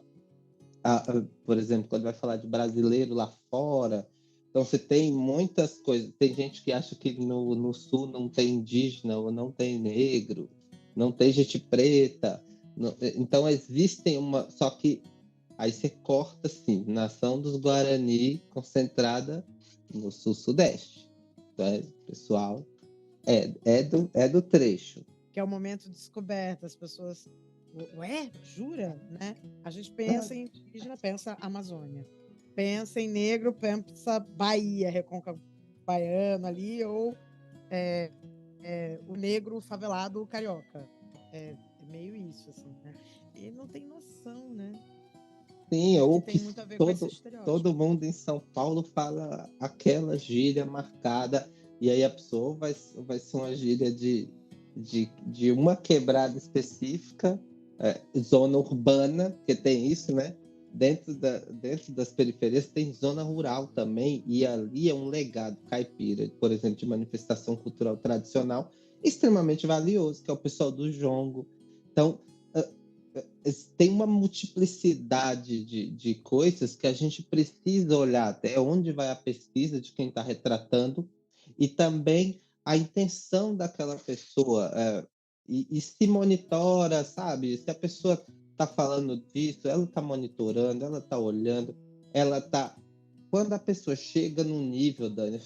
por exemplo, quando vai falar de brasileiro lá fora. Então você tem muitas coisas, tem gente que acha que no Sul não tem indígena ou não tem negro, não tem gente preta, então existem só que aí você corta, assim, nação dos Guarani concentrada no sul-sudeste. Então, pessoal, é do trecho. Que é o momento de descoberta, as pessoas... Ué? Jura? Né? A gente pensa em indígena, pensa Amazônia. Pensa em negro, pensa Bahia, Recôncavo Baiano ali, ou o negro favelado carioca. É meio isso, assim, né? E não tem noção, né? Sim, ou que tem muito a ver com esse estereótipo. todo mundo em São Paulo fala aquela gíria marcada, e aí a pessoa vai ser uma gíria de uma quebrada específica, zona urbana, porque tem isso, né? Dentro das periferias tem zona rural também, e ali é um legado caipira, por exemplo, de manifestação cultural tradicional, extremamente valioso, que é o pessoal do jongo. Então, tem uma multiplicidade de coisas que a gente precisa olhar até onde vai a pesquisa de quem está retratando, e também a intenção daquela pessoa, e se monitora, sabe? Se a pessoa está falando disso, ela está monitorando, ela está olhando. ela tá... Quando a pessoa chega no nível, Dani,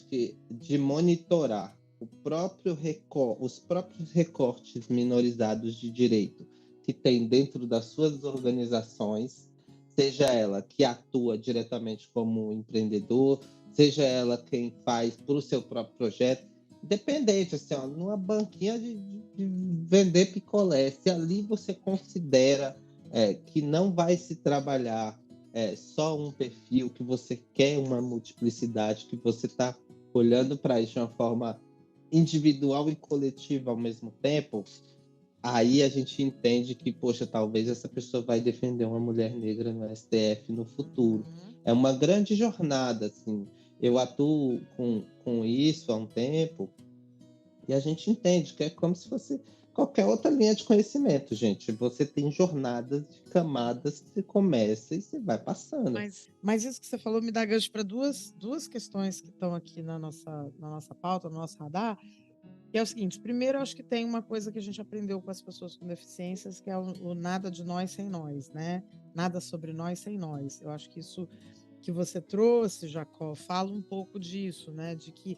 de monitorar os próprios recortes minorizados de direito que tem dentro das suas organizações, seja ela que atua diretamente como empreendedor, seja ela quem faz para o seu próprio projeto, independente, assim, ó, numa banquinha de vender picolé, se ali você considera que não vai se trabalhar só um perfil, que você quer uma multiplicidade, que você está olhando para isso de uma forma individual e coletiva ao mesmo tempo, aí a gente entende que, poxa, talvez essa pessoa vai defender uma mulher negra no STF no futuro. É uma grande jornada, assim. Eu atuo com isso há um tempo e a gente entende que é como se fosse qualquer outra linha de conhecimento, gente. Você tem jornadas de camadas que você começa e você vai passando. Mas isso que você falou me dá gancho para duas questões que estão aqui na nossa pauta, no nosso radar, que é o seguinte: primeiro, eu acho que tem uma coisa que a gente aprendeu com as pessoas com deficiências, que é o nada de nós sem nós, né? Nada sobre nós sem nós. Eu acho que isso que você trouxe, Jacó, fala um pouco disso, né? De que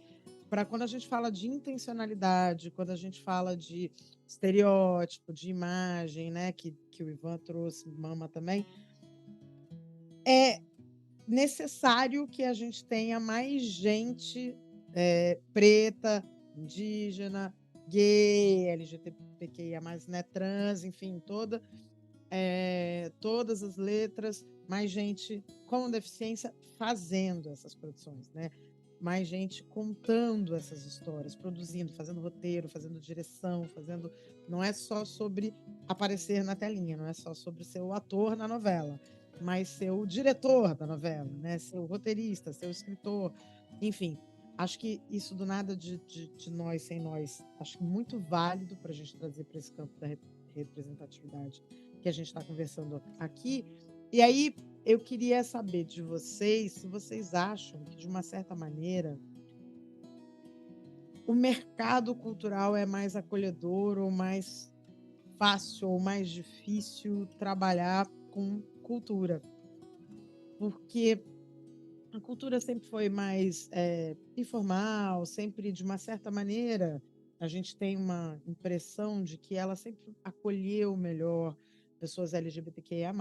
para quando a gente fala de intencionalidade, quando a gente fala de estereótipo, de imagem, né? Que o Ivan trouxe, Mama também, é necessário que a gente tenha mais gente preta, indígena, gay, LGBTQIA+, né, trans, enfim, todas as letras, mais gente com deficiência fazendo essas produções, né? Mais gente contando essas histórias, produzindo, fazendo roteiro, fazendo direção, não é só sobre aparecer na telinha, não é só sobre ser o ator na novela, mas ser o diretor da novela, né? Ser o roteirista, ser o escritor, enfim. Acho que isso do nada de nós sem nós, acho muito válido para a gente trazer para esse campo da representatividade que a gente está conversando aqui. E aí eu queria saber de vocês se vocês acham que, de uma certa maneira, o mercado cultural é mais acolhedor ou mais fácil ou mais difícil trabalhar com cultura. Porque a cultura sempre foi mais informal, sempre, de uma certa maneira, a gente tem uma impressão de que ela sempre acolheu melhor pessoas LGBTQIA+,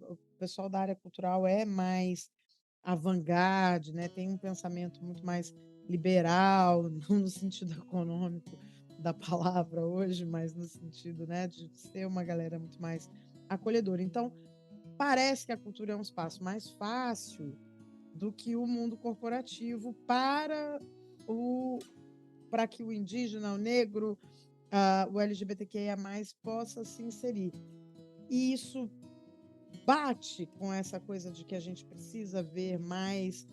o pessoal da área cultural é mais avant-garde, né? Tem um pensamento muito mais liberal, não no sentido econômico da palavra hoje, mas no sentido, né, de ser uma galera muito mais acolhedora. Então, parece que a cultura é um espaço mais fácil do que o mundo corporativo para que o indígena, o negro, o LGBTQIA+, possa se inserir. E isso bate com essa coisa de que a gente precisa ver mais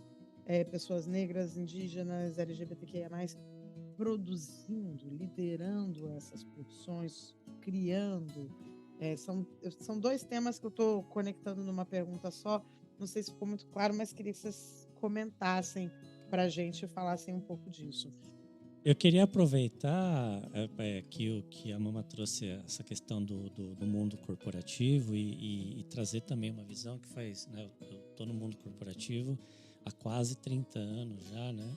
pessoas negras, indígenas, LGBTQIA+, produzindo, liderando essas produções, criando. São dois temas que eu estou conectando numa pergunta só. Não sei se ficou muito claro, mas queria que vocês comentassem para a gente e falassem um pouco disso. Eu queria aproveitar que a Mama trouxe essa questão do mundo corporativo e trazer também uma visão que faz... Né, eu estou no mundo corporativo há quase 30 anos já, né?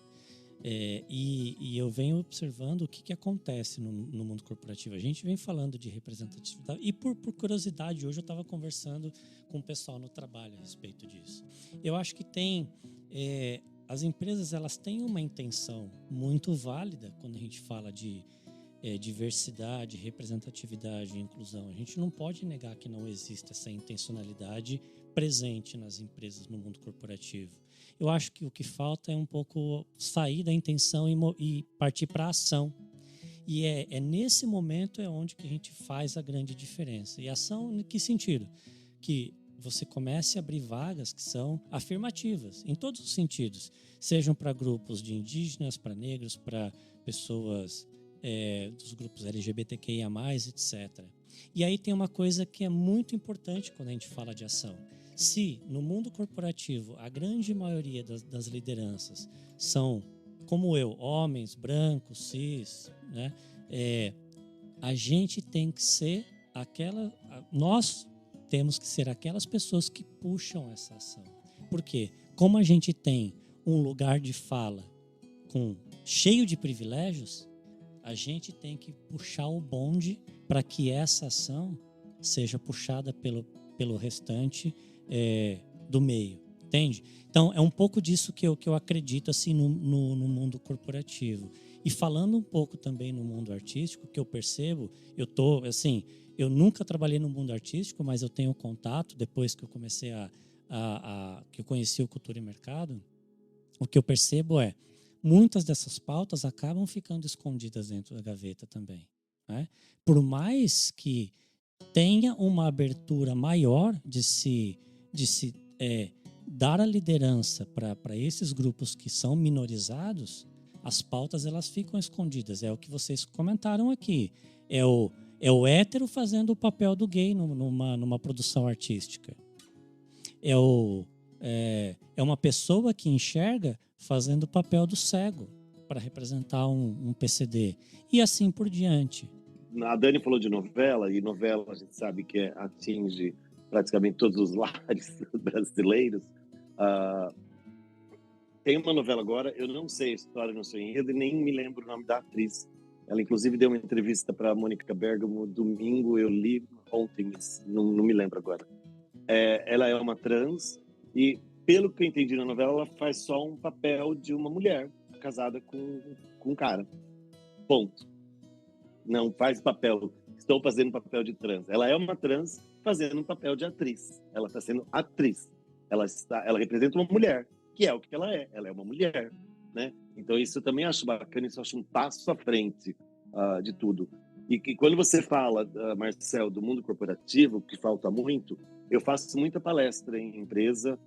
E eu venho observando o que acontece no mundo corporativo. A gente vem falando de representatividade e, por curiosidade, hoje eu estava conversando com o pessoal no trabalho a respeito disso. Eu acho que as empresas, elas têm uma intenção muito válida quando a gente fala de diversidade, representatividade e inclusão. A gente não pode negar que não existe essa intencionalidade presente nas empresas no mundo corporativo. Eu acho que o que falta é um pouco sair da intenção e partir para a ação. E nesse momento onde que a gente faz a grande diferença. E ação em que sentido? Que você comece a abrir vagas que são afirmativas, em todos os sentidos. Sejam para grupos de indígenas, para negros, para pessoas dos grupos LGBTQIA+, etc. E aí tem uma coisa que é muito importante quando a gente fala de ação. Se no mundo corporativo a grande maioria das lideranças são, como eu, homens, brancos, cis, né? A gente tem que ser nós temos que ser aquelas pessoas que puxam essa ação. por quê? Como a gente tem um lugar de fala cheio de privilégios, a gente tem que puxar o bonde para que essa ação seja puxada pelo restante do meio, entende? Então, é um pouco disso que eu acredito assim, no mundo corporativo. E falando um pouco também no mundo artístico, que eu percebo, eu nunca trabalhei no mundo artístico, mas eu tenho contato, depois que eu comecei que eu conheci o Cultura e Mercado, o que eu percebo muitas dessas pautas acabam ficando escondidas dentro da gaveta também, né? Por mais que tenha uma abertura maior de se dar a liderança para esses grupos que são minorizados, as pautas elas ficam escondidas. É o que vocês comentaram aqui. É o hétero fazendo o papel do gay numa produção artística. É uma pessoa que enxerga fazendo o papel do cego para representar um PCD. E assim por diante. A Dani falou de novela, e novela a gente sabe que atinge praticamente todos os lares brasileiros. Tem uma novela agora, eu não sei a história, não sei enredo, e nem me lembro o nome da atriz. Ela, inclusive, deu uma entrevista para a Mônica Bergamo domingo, eu li ontem, mas não me lembro agora. Ela é uma trans e, pelo que eu entendi na novela, ela faz só um papel de uma mulher casada com um cara. Ponto. Não faz papel, estou fazendo papel de trans. Ela é uma trans fazendo um papel de atriz. Ela está sendo atriz. Ela representa uma mulher, que é o que ela é. Ela é uma mulher, né? Então isso eu também acho bacana, isso eu acho um passo à frente de tudo. E que quando você fala, Marcel, do mundo corporativo, que falta muito, eu faço muita palestra em empresa,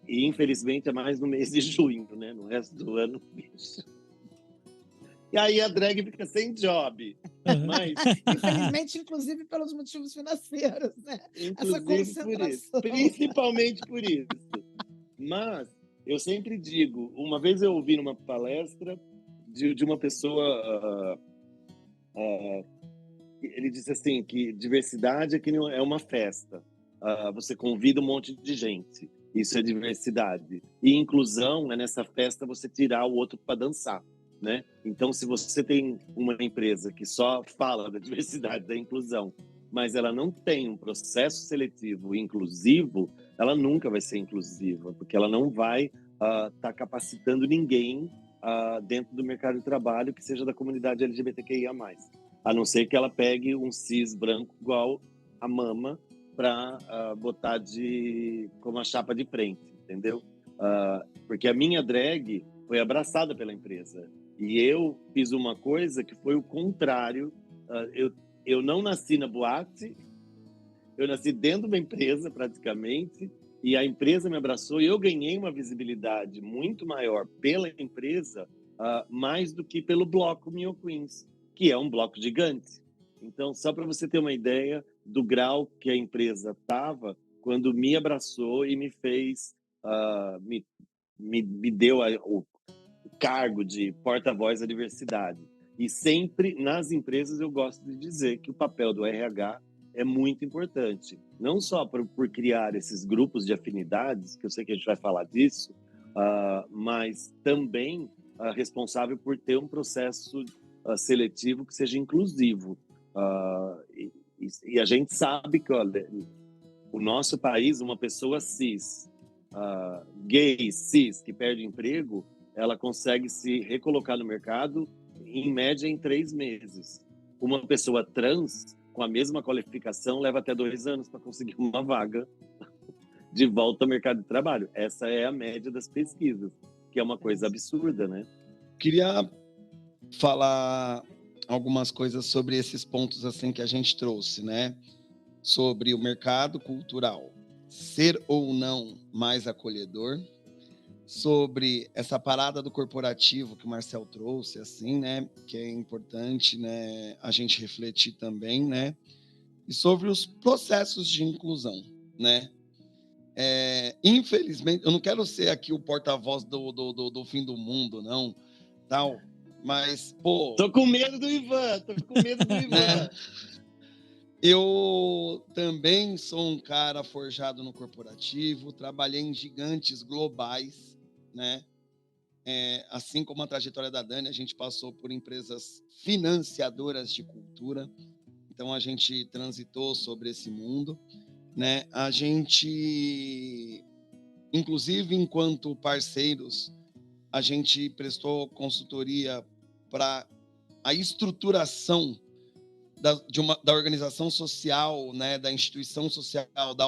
e infelizmente é mais no mês de junho, né? No resto do ano, bicho. E aí a drag fica sem job. Mas, infelizmente, inclusive pelos motivos financeiros, né? Inclusive por isso, principalmente por isso. Mas eu sempre digo, uma vez eu ouvi numa palestra de uma pessoa, ele disse assim, que diversidade é uma festa. Você convida um monte de gente, isso é diversidade. E inclusão é nessa festa você tirar o outro para dançar. Né? Então, se você tem uma empresa que só fala da diversidade, da inclusão, mas ela não tem um processo seletivo inclusivo, ela nunca vai ser inclusiva, porque ela não vai estar capacitando ninguém dentro do mercado de trabalho que seja da comunidade LGBTQIA+. A não ser que ela pegue um cis branco igual a Mama para botar como a chapa de frente, entendeu? Porque a minha drag foi abraçada pela empresa. E eu fiz uma coisa que foi o contrário. Eu não nasci na boate, eu nasci dentro de uma empresa, praticamente, e a empresa me abraçou e eu ganhei uma visibilidade muito maior pela empresa, mais do que pelo bloco Mio Queens, que é um bloco gigante. Então, só para você ter uma ideia do grau que a empresa estava quando me abraçou e me fez, me deu o cargo de porta-voz da diversidade. E sempre, nas empresas, eu gosto de dizer que o papel do RH é muito importante. Não só por criar esses grupos de afinidades, que eu sei que a gente vai falar disso, mas também responsável por ter um processo seletivo que seja inclusivo. E a gente sabe que, olha, o nosso país, uma pessoa cis, gay, cis, que perde emprego, ela consegue se recolocar no mercado, em média, em 3 meses. Uma pessoa trans, com a mesma qualificação, leva até 2 anos para conseguir uma vaga de volta ao mercado de trabalho. Essa é a média das pesquisas, que é uma coisa absurda, né? Queria falar algumas coisas sobre esses pontos assim que a gente trouxe, né? Sobre o mercado cultural ser ou não mais acolhedor, sobre essa parada do corporativo que o Marcel trouxe, assim, né, que é importante, né, a gente refletir também, né, e sobre os processos de inclusão, né. Infelizmente, eu não quero ser aqui o porta-voz do fim do mundo, não, tal, mas, pô... Tô com medo do Ivan, Eu também sou um cara forjado no corporativo, trabalhei em gigantes globais, né? Assim como a trajetória da Dani, a gente passou por empresas financiadoras de cultura, então a gente transitou sobre esse mundo, né? A gente, inclusive, enquanto parceiros, a gente prestou consultoria para a estruturação da organização social, né, da instituição social, da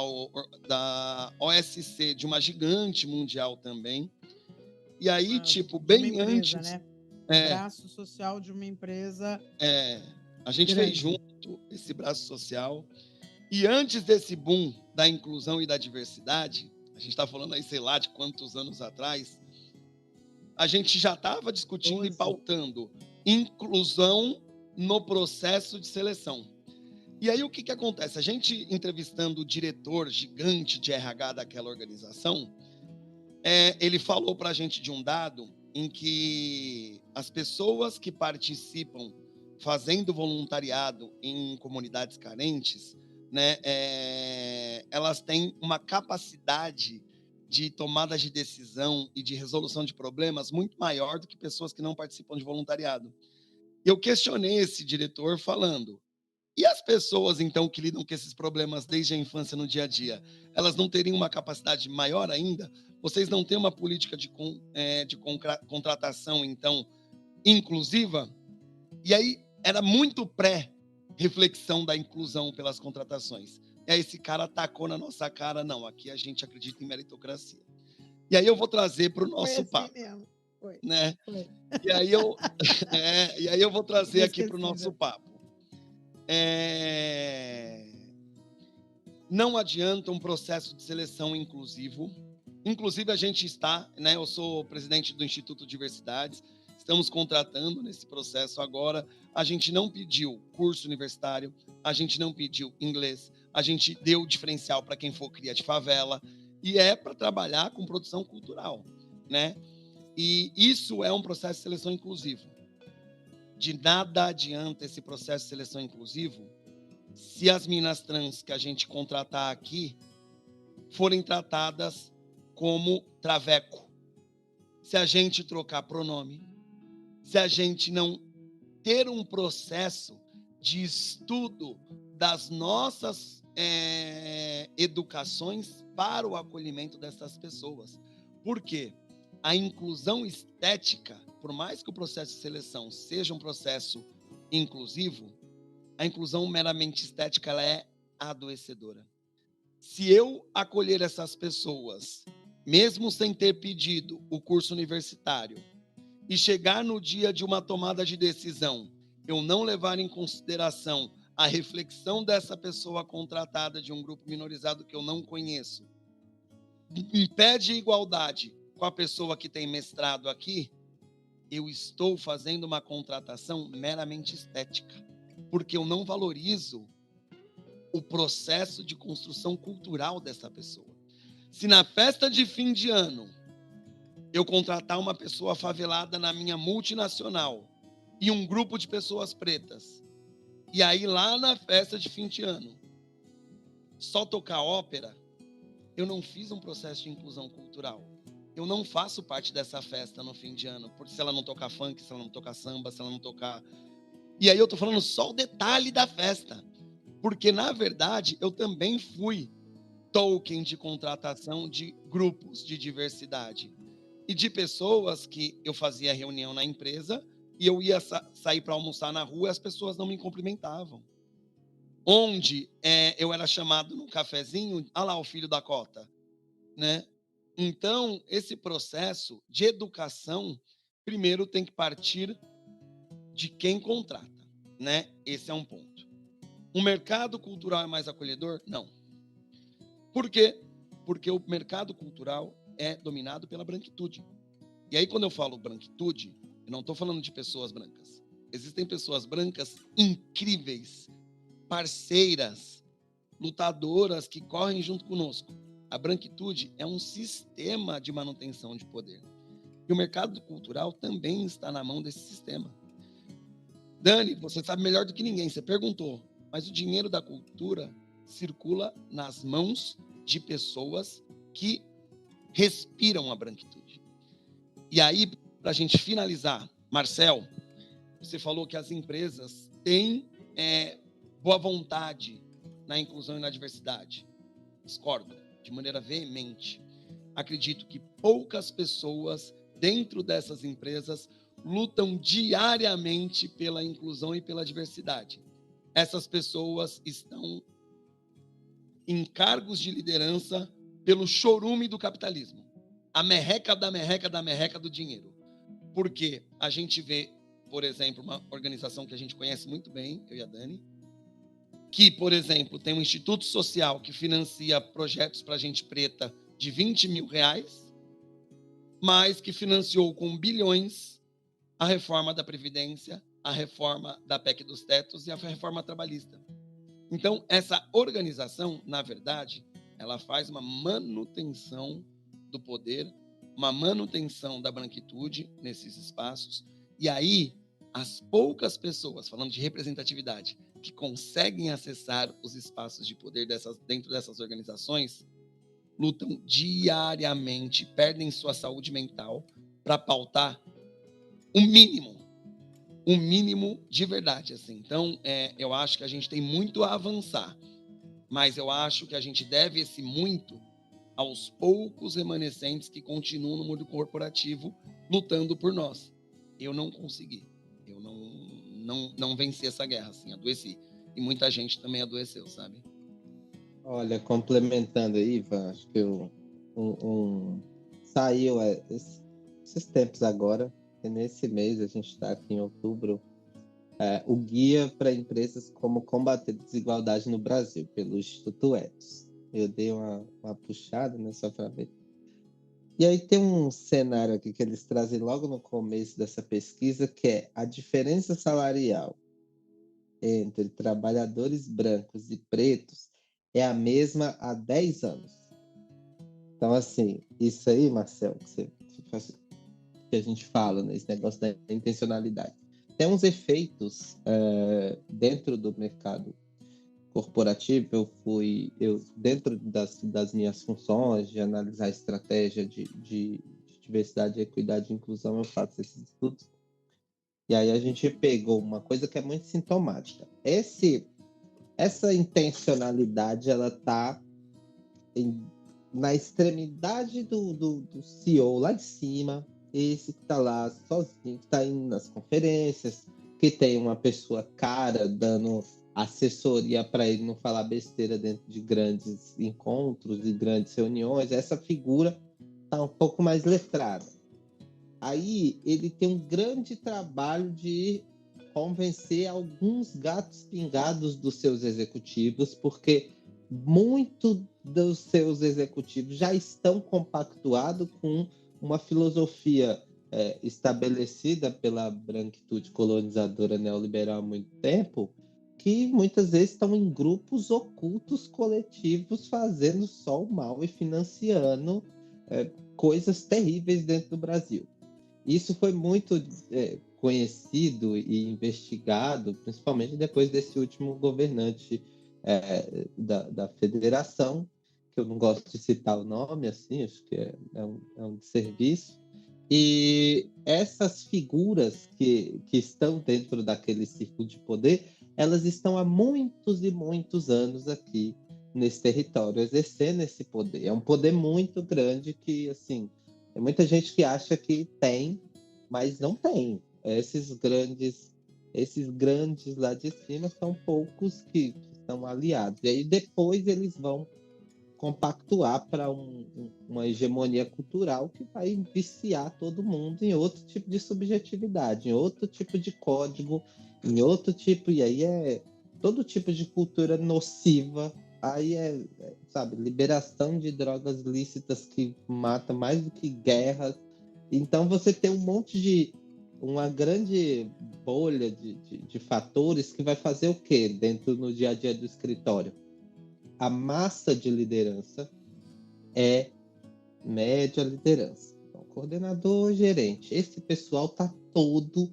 OSC, de uma gigante mundial também. E aí, tipo, De uma bem empresa, antes... né? É, Braço social de uma empresa a gente grande. fez junto esse braço social. E antes desse boom da inclusão e da diversidade, a gente está falando aí, sei lá, de quantos anos atrás, a gente já estava discutindo 12. e pautando inclusão no processo de seleção. E aí o que acontece? A gente entrevistando o diretor gigante de RH daquela organização, ele falou para a gente de um dado em que as pessoas que participam fazendo voluntariado em comunidades carentes, né, elas têm uma capacidade de tomada de decisão e de resolução de problemas muito maior do que pessoas que não participam de voluntariado. Eu questionei esse diretor falando: e as pessoas, então, que lidam com esses problemas desde a infância no dia a dia, elas não teriam uma capacidade maior ainda? Vocês não têm uma política de contratação, então, inclusiva? E aí, era muito pré-reflexão da inclusão pelas contratações. E aí esse cara tacou na nossa cara: não, aqui a gente acredita em meritocracia. E aí eu vou trazer para o nosso papo. Mesmo. Foi. Né? Foi. E aí eu vou trazer aqui para o nosso papo. Não adianta um processo de seleção inclusivo. Inclusive, a gente está, né? Eu sou presidente do Instituto Diversidades, estamos contratando nesse processo agora. A gente não pediu curso universitário, a gente não pediu inglês, a gente deu diferencial para quem for cria de favela, e é para trabalhar com produção cultural, né? E isso é um processo de seleção inclusivo. De nada adianta esse processo de seleção inclusivo se as minas trans que a gente contratar aqui forem tratadas como traveco. Se a gente trocar pronome, se a gente não ter um processo de estudo das nossas educações para o acolhimento dessas pessoas. Por quê? A inclusão estética, por mais que o processo de seleção seja um processo inclusivo, a inclusão meramente estética ela é adoecedora. Se eu acolher essas pessoas, mesmo sem ter pedido o curso universitário, e chegar no dia de uma tomada de decisão, eu não levar em consideração a reflexão dessa pessoa contratada de um grupo minorizado que eu não conheço, em pé de igualdade com a pessoa que tem mestrado aqui, eu estou fazendo uma contratação meramente estética, porque eu não valorizo o processo de construção cultural dessa pessoa. Se na festa de fim de ano eu contratar uma pessoa favelada na minha multinacional e um grupo de pessoas pretas, e aí lá na festa de fim de ano só tocar ópera, eu não fiz um processo de inclusão cultural. Eu não faço parte dessa festa no fim de ano, porque se ela não tocar funk, se ela não tocar samba, se ela não tocar... E aí eu tô falando só o detalhe da festa, porque na verdade eu também fui token de contratação de grupos de diversidade e de pessoas que eu fazia reunião na empresa e eu ia sair para almoçar na rua e as pessoas não me cumprimentavam. Onde eu era chamado num cafezinho, lá o filho da cota, né? Então, esse processo de educação, primeiro tem que partir de quem contrata, né? Esse é um ponto. O mercado cultural é mais acolhedor? Não. Por quê? Porque o mercado cultural é dominado pela branquitude. E aí, quando eu falo branquitude, eu não estou falando de pessoas brancas. Existem pessoas brancas incríveis, parceiras, lutadoras que correm junto conosco. A branquitude é um sistema de manutenção de poder. E o mercado cultural também está na mão desse sistema. Dani, você sabe melhor do que ninguém, você perguntou. mas o dinheiro da cultura circula nas mãos de pessoas que respiram a branquitude. E aí, para a gente finalizar, Marcel, você falou que as empresas têm boa vontade na inclusão e na diversidade. Discordo de maneira veemente. Acredito que poucas pessoas dentro dessas empresas lutam diariamente pela inclusão e pela diversidade. Essas pessoas estão em cargos de liderança pelo chorume do capitalismo. A merreca da merreca da merreca do dinheiro. Porque a gente vê, por exemplo, uma organização que a gente conhece muito bem, eu e a Dani, que, por exemplo, tem um instituto social que financia projetos para gente preta de 20 mil reais, mas que financiou com bilhões a reforma da Previdência, a reforma da PEC dos tetos e a reforma trabalhista. Então, essa organização, na verdade, ela faz uma manutenção do poder, uma manutenção da branquitude nesses espaços. E aí, as poucas pessoas, falando de representatividade, que conseguem acessar os espaços de poder dentro dessas organizações, lutam diariamente, perdem sua saúde mental para pautar um mínimo de verdade. Assim. Então, eu acho que a gente tem muito a avançar, mas eu acho que a gente deve esse muito aos poucos remanescentes que continuam no mundo corporativo lutando por nós. Eu não consegui. Eu não venci essa guerra, assim, adoeci. E muita gente também adoeceu, sabe? Olha, complementando aí, Ivan, acho que saiu esses tempos agora, e nesse mês, a gente está aqui em outubro, o Guia para Empresas Como Combater Desigualdade no Brasil, pelo Instituto Ethos. Eu dei uma puxada, né, só para ver. E aí tem um cenário aqui que eles trazem logo no começo dessa pesquisa, que é a diferença salarial entre trabalhadores brancos e pretos é a mesma há 10 anos. Então, assim, isso aí, Marcel, que a gente fala, né, esse negócio da intencionalidade. Tem uns efeitos dentro do mercado corporativo. Dentro das minhas funções de analisar a estratégia de diversidade, equidade e inclusão, eu faço esses estudos. E aí a gente pegou uma coisa que é muito sintomática. Essa intencionalidade, ela está na extremidade do CEO lá de cima, esse que está lá sozinho, que está indo nas conferências, que tem uma pessoa cara dando assessoria para ele não falar besteira dentro de grandes encontros e grandes reuniões. Essa figura está um pouco mais letrada. Aí ele tem um grande trabalho de convencer alguns gatos pingados dos seus executivos, porque muitos dos seus executivos já estão compactuados com uma filosofia estabelecida pela branquitude colonizadora neoliberal há muito tempo, que muitas vezes estão em grupos ocultos coletivos fazendo só o mal e financiando coisas terríveis dentro do Brasil. Isso foi muito conhecido e investigado, principalmente depois desse último governante da federação, que eu não gosto de citar o nome, assim, acho que é um desserviço. E essas figuras que estão dentro daquele círculo de poder, elas estão há muitos e muitos anos aqui nesse território, exercendo esse poder. É um poder muito grande que, assim, tem muita gente que acha que tem, mas não tem. Esses grandes lá de cima são poucos que estão aliados. E aí depois eles vão compactuar para uma hegemonia cultural que vai viciar todo mundo em outro tipo de subjetividade, em outro tipo de código, em outro tipo, e aí todo tipo de cultura nociva. Aí sabe, liberação de drogas lícitas que mata mais do que guerras. Então você tem uma grande bolha de fatores que vai fazer o quê no dia a dia do escritório? A massa de liderança é média liderança. Então, coordenador, gerente. Esse pessoal está todo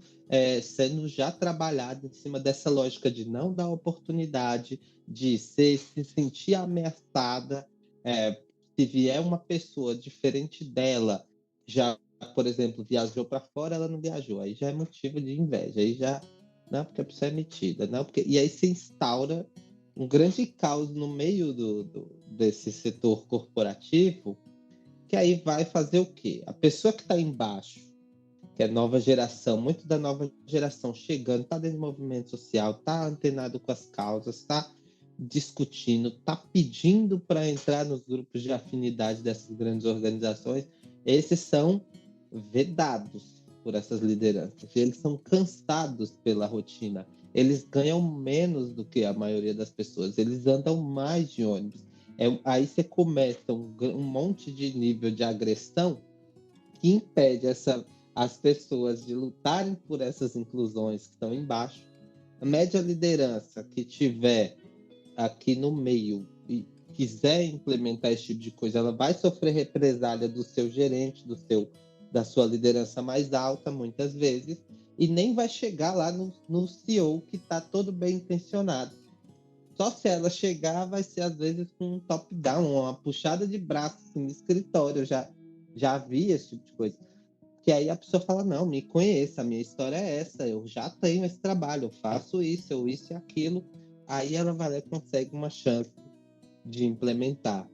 sendo já trabalhado em cima dessa lógica de não dar oportunidade, de se sentir ameaçada. Se vier uma pessoa diferente dela, já, por exemplo, viajou para fora, ela não viajou, aí já é motivo de inveja, aí já, não, porque a pessoa é metida, não, porque... E aí se instaura um grande caos no meio desse setor corporativo, que aí vai fazer o quê? A pessoa que está embaixo, que é nova geração, muito da nova geração chegando, está dentro do movimento social, está antenado com as causas, está discutindo, está pedindo para entrar nos grupos de afinidade dessas grandes organizações. Esses são vedados por essas lideranças. Eles são cansados pela rotina. Eles ganham menos do que a maioria das pessoas. Eles andam mais de ônibus. Aí você começa um monte de nível de agressão que impede as pessoas de lutarem por essas inclusões que estão embaixo. A média liderança que tiver aqui no meio e quiser implementar esse tipo de coisa, ela vai sofrer represália do seu gerente, da sua liderança mais alta, muitas vezes, e nem vai chegar lá no CEO, que está todo bem intencionado. Só se ela chegar, vai ser às vezes com um top-down, uma puxada de braço assim, no escritório. Eu já vi esse tipo de coisa. Que aí a pessoa fala, não, me conheça, a minha história é essa, eu já tenho esse trabalho, eu faço isso e aquilo. Aí ela vai lá e consegue uma chance de implementar.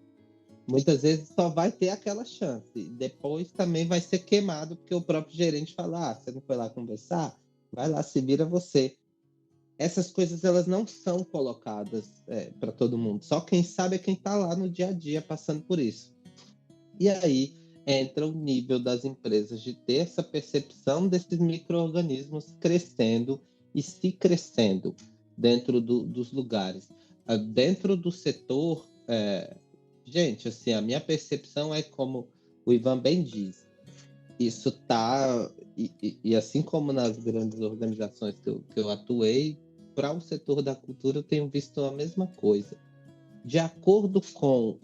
Muitas vezes só vai ter aquela chance. Depois também vai ser queimado, porque o próprio gerente fala, você não foi lá conversar? Vai lá, se vira você. Essas coisas, elas não são colocadas para todo mundo. Só quem sabe é quem está lá no dia a dia passando por isso. E aí entra o nível das empresas de ter essa percepção desses micro-organismos crescendo e se crescendo dentro dos lugares. Dentro do setor, gente, assim, a minha percepção é como o Ivan bem diz, isso tá, e assim como nas grandes organizações que eu atuei, para o setor da cultura eu tenho visto a mesma coisa. De acordo com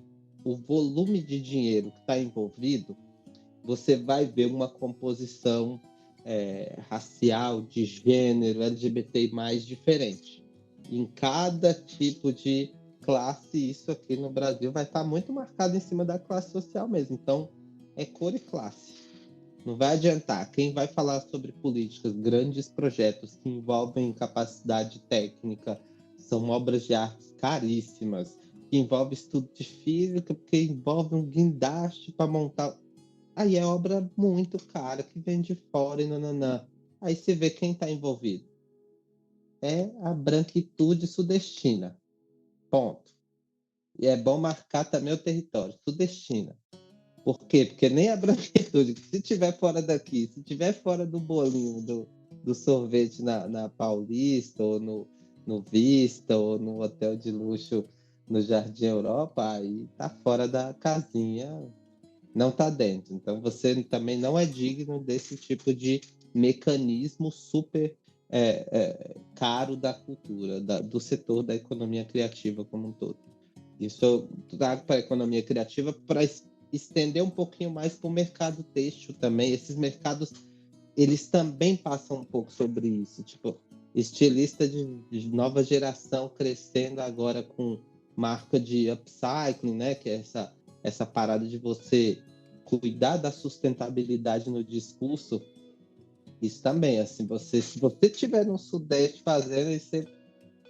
o volume de dinheiro que está envolvido, você vai ver uma composição racial, de gênero, LGBTI+, diferente. Em cada tipo de classe, isso aqui no Brasil vai estar muito marcado em cima da classe social mesmo. Então, é cor e classe. Não vai adiantar. Quem vai falar sobre políticas, grandes projetos que envolvem capacidade técnica, são obras de arte caríssimas, que envolve estudo de física, porque envolve um guindaste para montar. Aí é obra muito cara, que vem de fora e nananã. Aí você vê quem está envolvido. É a branquitude sudestina. Ponto. E é bom marcar também o território. Sudestina. Por quê? Porque nem a branquitude, se tiver fora daqui, se tiver fora do bolinho do sorvete na Paulista, ou no Vista, ou no hotel de luxo no Jardim Europa, aí tá fora da casinha, não tá dentro. Então você também não é digno desse tipo de mecanismo super caro da cultura, do setor da economia criativa como um todo. Isso eu trago para a economia criativa para estender um pouquinho mais para o mercado têxtil também. Esses mercados, eles também passam um pouco sobre isso. Tipo, estilista de nova geração crescendo agora com marca de upcycling, né? Que é essa parada de você cuidar da sustentabilidade no discurso. Isso também, assim, se você estiver no Sudeste fazendo, aí você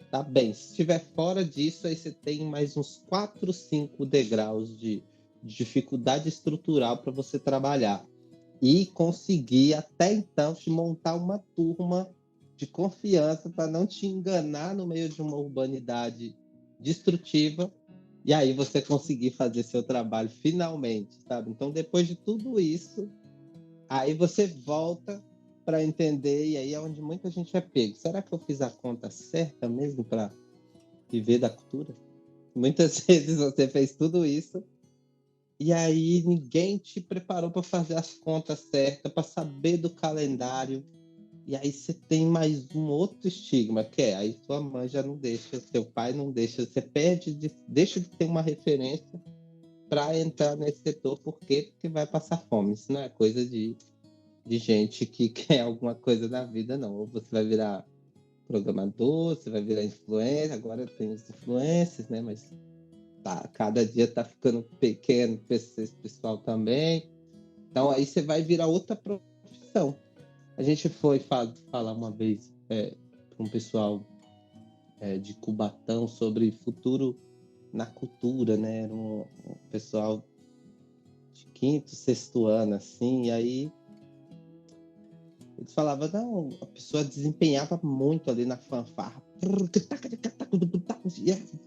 tá bem. Se estiver fora disso, aí você tem mais uns 4, 5 degraus de dificuldade estrutural para você trabalhar. E conseguir, até então, te montar uma turma de confiança para não te enganar no meio de uma urbanidade destrutiva. E aí você conseguir fazer seu trabalho finalmente, sabe? Então, depois de tudo isso, aí você volta para entender, e aí é onde muita gente é pego. Será que eu fiz a conta certa mesmo para viver da cultura? Muitas vezes você fez tudo isso e aí ninguém te preparou para fazer as contas certas, para saber do calendário. E aí você tem mais um outro estigma, que é aí sua mãe já não deixa, seu pai não deixa, você deixa de ter uma referência para entrar nesse setor. Por quê? Porque vai passar fome. Isso não é coisa de gente que quer alguma coisa na vida, não. Ou você vai virar programador, você vai virar influencer, agora tem os influencers, né? Mas cada dia tá ficando pequeno esse pessoal também. Então aí você vai virar outra profissão. A gente foi falar uma vez com um pessoal de Cubatão sobre futuro na cultura, né? Era um pessoal de 5º, 6º ano, assim, e aí eles falavam, não, a pessoa desempenhava muito ali na fanfarra,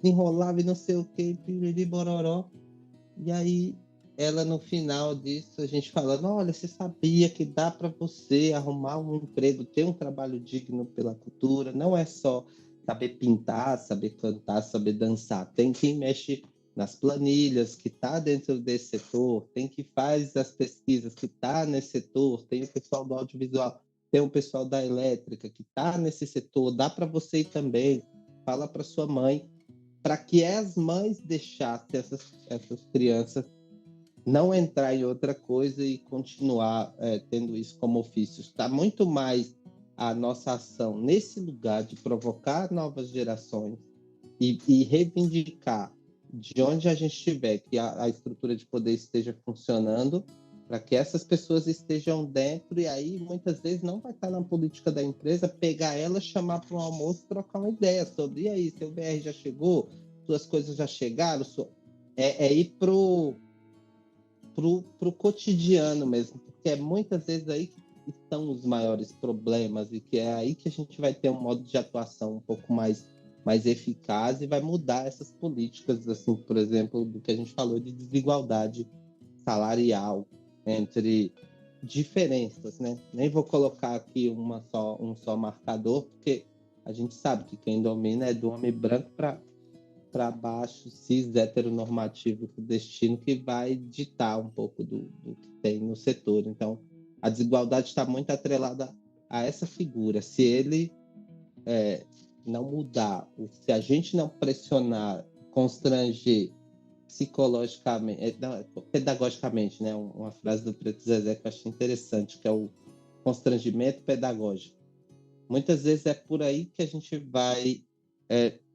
enrolava e não sei o que, piriri, bororó. E aí, ela no final disso, a gente falando, olha, você sabia que dá para você arrumar um emprego, ter um trabalho digno pela cultura, não é só saber pintar, saber cantar, saber dançar, tem quem mexe nas planilhas, que está dentro desse setor, tem que faz as pesquisas, que está nesse setor, tem o pessoal do audiovisual, tem o pessoal da elétrica, que está nesse setor, dá para você ir também, fala para sua mãe, para que as mães deixassem essas crianças não entrar em outra coisa e continuar tendo isso como ofício. Está muito mais a nossa ação nesse lugar de provocar novas gerações e reivindicar de onde a gente estiver, que a estrutura de poder esteja funcionando, para que essas pessoas estejam dentro, e aí muitas vezes não vai estar na política da empresa, pegar ela, chamar para um almoço, trocar uma ideia sobre, e aí, seu VR já chegou? Suas coisas já chegaram? É ir pro cotidiano mesmo, porque é muitas vezes aí que estão os maiores problemas, e que é aí que a gente vai ter um modo de atuação um pouco mais eficaz e vai mudar essas políticas, assim, por exemplo, do que a gente falou de desigualdade salarial entre diferenças, né? Nem vou colocar aqui um só marcador, porque a gente sabe que quem domina é do homem branco para baixo, cis, heteronormativo, destino, que vai ditar um pouco do que tem no setor. Então, a desigualdade está muito atrelada a essa figura. Se ele não mudar, se a gente não pressionar, constranger psicologicamente, pedagogicamente, né? Uma frase do Preto Zezé que eu achei interessante, que é o constrangimento pedagógico. Muitas vezes é por aí que a gente vai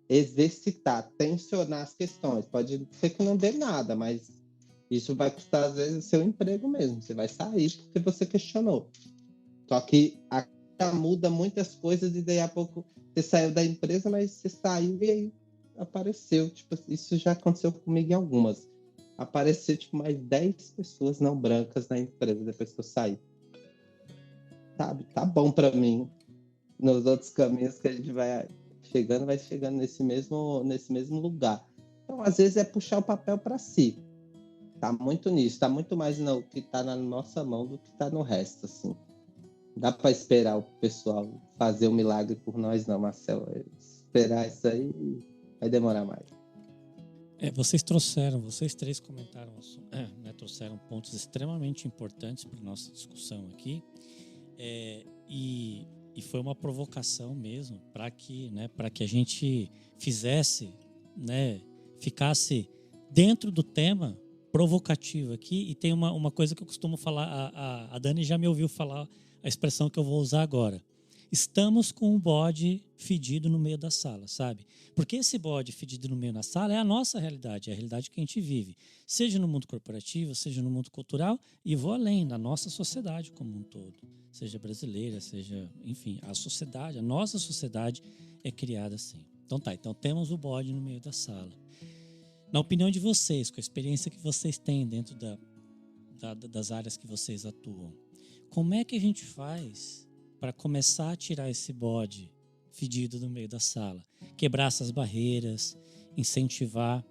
exercitar, tensionar as questões. Pode ser que não dê nada, mas isso vai custar, às vezes, o seu emprego mesmo. Você vai sair porque você questionou. Só que muda muitas coisas e daí a pouco você saiu da empresa, mas você saiu e aí apareceu. Tipo, isso já aconteceu comigo em algumas. Apareceu tipo, mais 10 pessoas não brancas na empresa depois que eu saí. Sabe? Tá bom para mim. Nos outros caminhos que a gente vai chegando nesse mesmo lugar. Então, às vezes, é puxar o papel para si. Tá muito nisso. Tá muito mais no que tá na nossa mão do que tá no resto, assim. Dá para esperar o pessoal fazer o milagre por nós, não, Marcelo. Esperar isso aí vai demorar mais. Vocês três comentaram, né, trouxeram pontos extremamente importantes para nossa discussão aqui. E foi uma provocação mesmo para que a gente fizesse, né, ficasse dentro do tema provocativo aqui. E tem uma coisa que eu costumo falar, a Dani já me ouviu falar a expressão que eu vou usar agora. Estamos com um bode fedido no meio da sala, sabe? Porque esse bode fedido no meio da sala é a nossa realidade, é a realidade que a gente vive. Seja no mundo corporativo, seja no mundo cultural, e vou além, na nossa sociedade como um todo. Seja brasileira, seja, enfim, a nossa sociedade é criada assim. Então temos o bode no meio da sala. Na opinião de vocês, com a experiência que vocês têm dentro das áreas que vocês atuam, como é que a gente faz para começar a tirar esse bode fedido do meio da sala? Quebrar essas barreiras, incentivar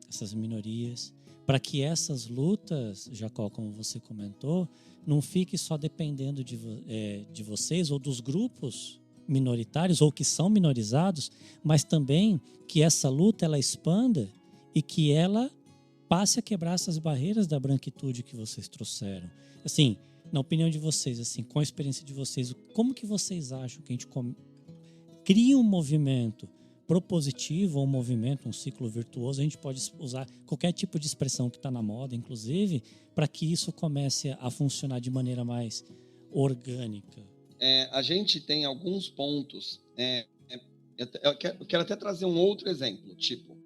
essas minorias, para que essas lutas, Jacó, como você comentou, não fique só dependendo de vocês ou dos grupos minoritários ou que são minorizados, mas também que essa luta ela expanda e que ela passe a quebrar essas barreiras da branquitude que vocês trouxeram. Assim, na opinião de vocês, assim, com a experiência de vocês, como que vocês acham que a gente cria um movimento propositivo, um movimento, um ciclo virtuoso. A gente pode usar qualquer tipo de expressão que está na moda, inclusive, para que isso comece a funcionar de maneira mais orgânica. A gente tem alguns pontos. Eu quero até trazer um outro exemplo. Tipo,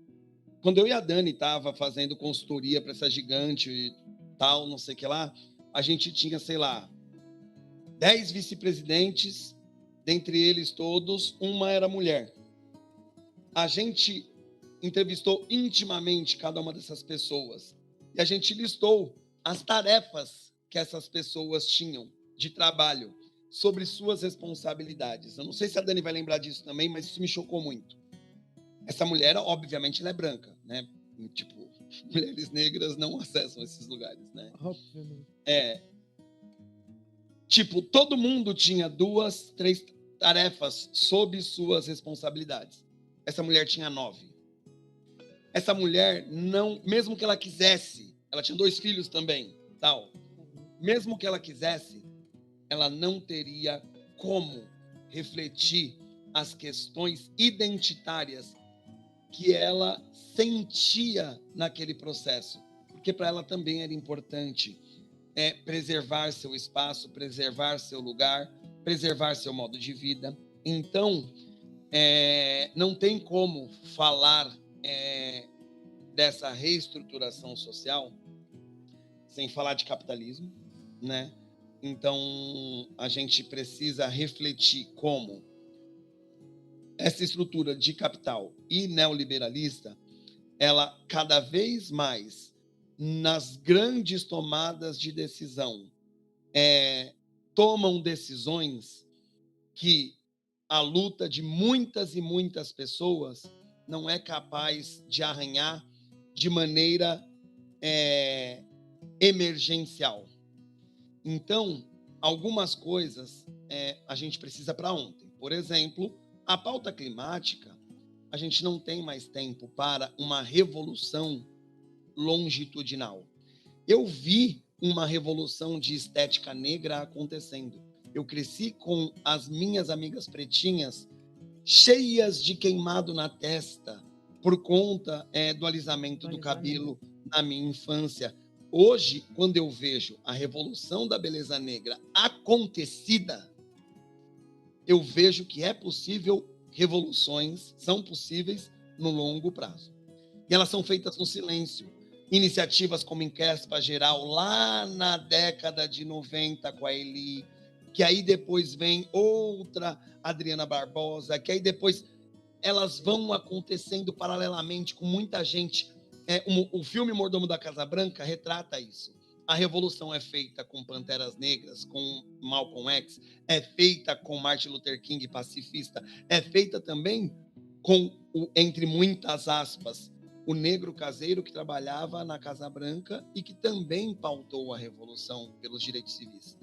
quando eu e a Dani estava fazendo consultoria para essa gigante e tal, não sei o que lá, a gente tinha, sei lá, 10 vice-presidentes, dentre eles todos, uma era mulher. A gente entrevistou intimamente cada uma dessas pessoas e a gente listou as tarefas que essas pessoas tinham de trabalho sobre suas responsabilidades. Eu não sei se a Dani vai lembrar disso também, mas isso me chocou muito. Essa mulher, obviamente, ela é branca, né? Tipo, mulheres negras não acessam esses lugares, né? Obviamente. Tipo, todo mundo tinha 2, 3 tarefas sob suas responsabilidades. Essa mulher tinha 9. Essa mulher não, mesmo que ela quisesse, ela tinha 2 filhos também, tal. Mesmo que ela quisesse, ela não teria como refletir as questões identitárias que ela sentia naquele processo, porque para ela também era importante preservar seu espaço, preservar seu lugar, preservar seu modo de vida. Então, não tem como falar dessa reestruturação social sem falar de capitalismo, né? Então, a gente precisa refletir como essa estrutura de capital e neoliberalista, ela cada vez mais, nas grandes tomadas de decisão, tomam decisões que a luta de muitas e muitas pessoas não é capaz de arranhar de maneira emergencial. Então, algumas coisas a gente precisa para ontem. Por exemplo, a pauta climática, a gente não tem mais tempo para uma revolução longitudinal. Eu vi uma revolução de estética negra acontecendo. Eu cresci com as minhas amigas pretinhas cheias de queimado na testa por conta do alisamento do cabelo na minha infância. Hoje, quando eu vejo a revolução da beleza negra acontecida, eu vejo que é possível revoluções, são possíveis no longo prazo. E elas são feitas no silêncio. Iniciativas como Encrespa Geral, lá na década de 90 com a Eli, que aí depois vem outra Adriana Barbosa, que aí depois elas vão acontecendo paralelamente com muita gente. O filme Mordomo da Casa Branca retrata isso. A revolução é feita com Panteras Negras, com Malcolm X, é feita com Martin Luther King, pacifista, é feita também com, entre muitas aspas, o negro caseiro que trabalhava na Casa Branca e que também pautou a revolução pelos direitos civis.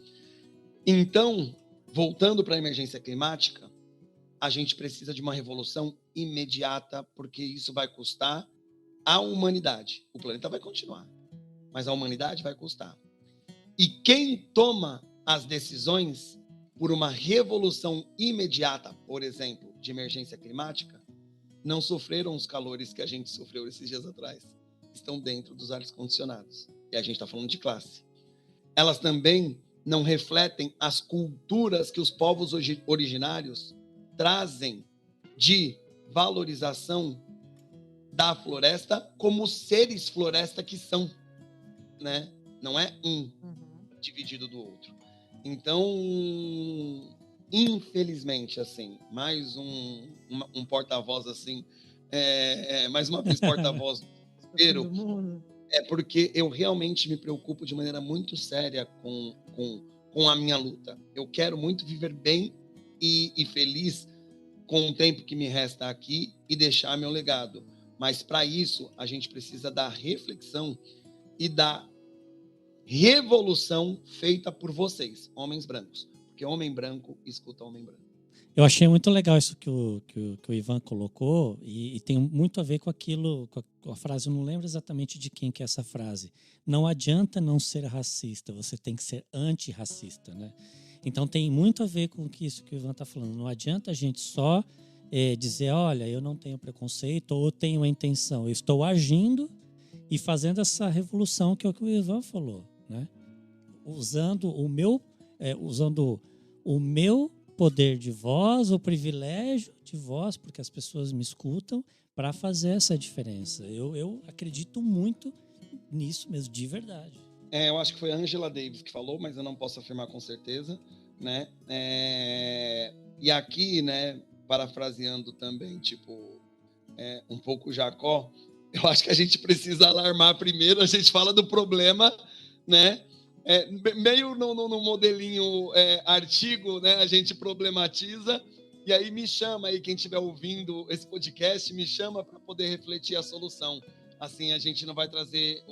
Então, voltando para a emergência climática, a gente precisa de uma revolução imediata, porque isso vai custar à humanidade. O planeta vai continuar, mas a humanidade vai custar. E quem toma as decisões por uma revolução imediata, por exemplo, de emergência climática, não sofreram os calores que a gente sofreu esses dias atrás. Estão dentro dos ar-condicionados. E a gente está falando de classe. Elas também não refletem as culturas que os povos originários trazem de valorização da floresta como seres floresta que são, né? Não é dividido do outro. Então, infelizmente, assim, mais um porta-voz assim, mais uma vez porta-voz do desespero, porque eu realmente me preocupo de maneira muito séria com a minha luta. Eu quero muito viver bem e feliz com o tempo que me resta aqui e deixar meu legado. Mas para isso, a gente precisa da reflexão e da revolução feita por vocês, homens brancos. Porque homem branco escuta homem branco. Eu achei muito legal isso que o Ivan colocou e tem muito a ver com aquilo, com a frase, eu não lembro exatamente de quem que é essa frase. Não adianta não ser racista, você tem que ser antirracista, né? Então tem muito a ver com isso que o Ivan está falando. Não adianta a gente só dizer, olha, eu não tenho preconceito ou eu tenho a intenção, eu estou agindo e fazendo essa revolução que é o que o Ivan falou, né? Usando o meu poder de voz, o privilégio de voz, porque as pessoas me escutam, para fazer essa diferença. Eu acredito muito nisso mesmo, de verdade. Eu acho que foi a Angela Davis que falou, mas eu não posso afirmar com certeza, né? E aqui, né, parafraseando também, tipo, um pouco Jacó, eu acho que a gente precisa alarmar primeiro, a gente fala do problema, né? Meio no modelinho artigo, né? A gente problematiza, e aí me chama aí, quem estiver ouvindo esse podcast, me chama para poder refletir a solução. Assim, a gente não vai trazer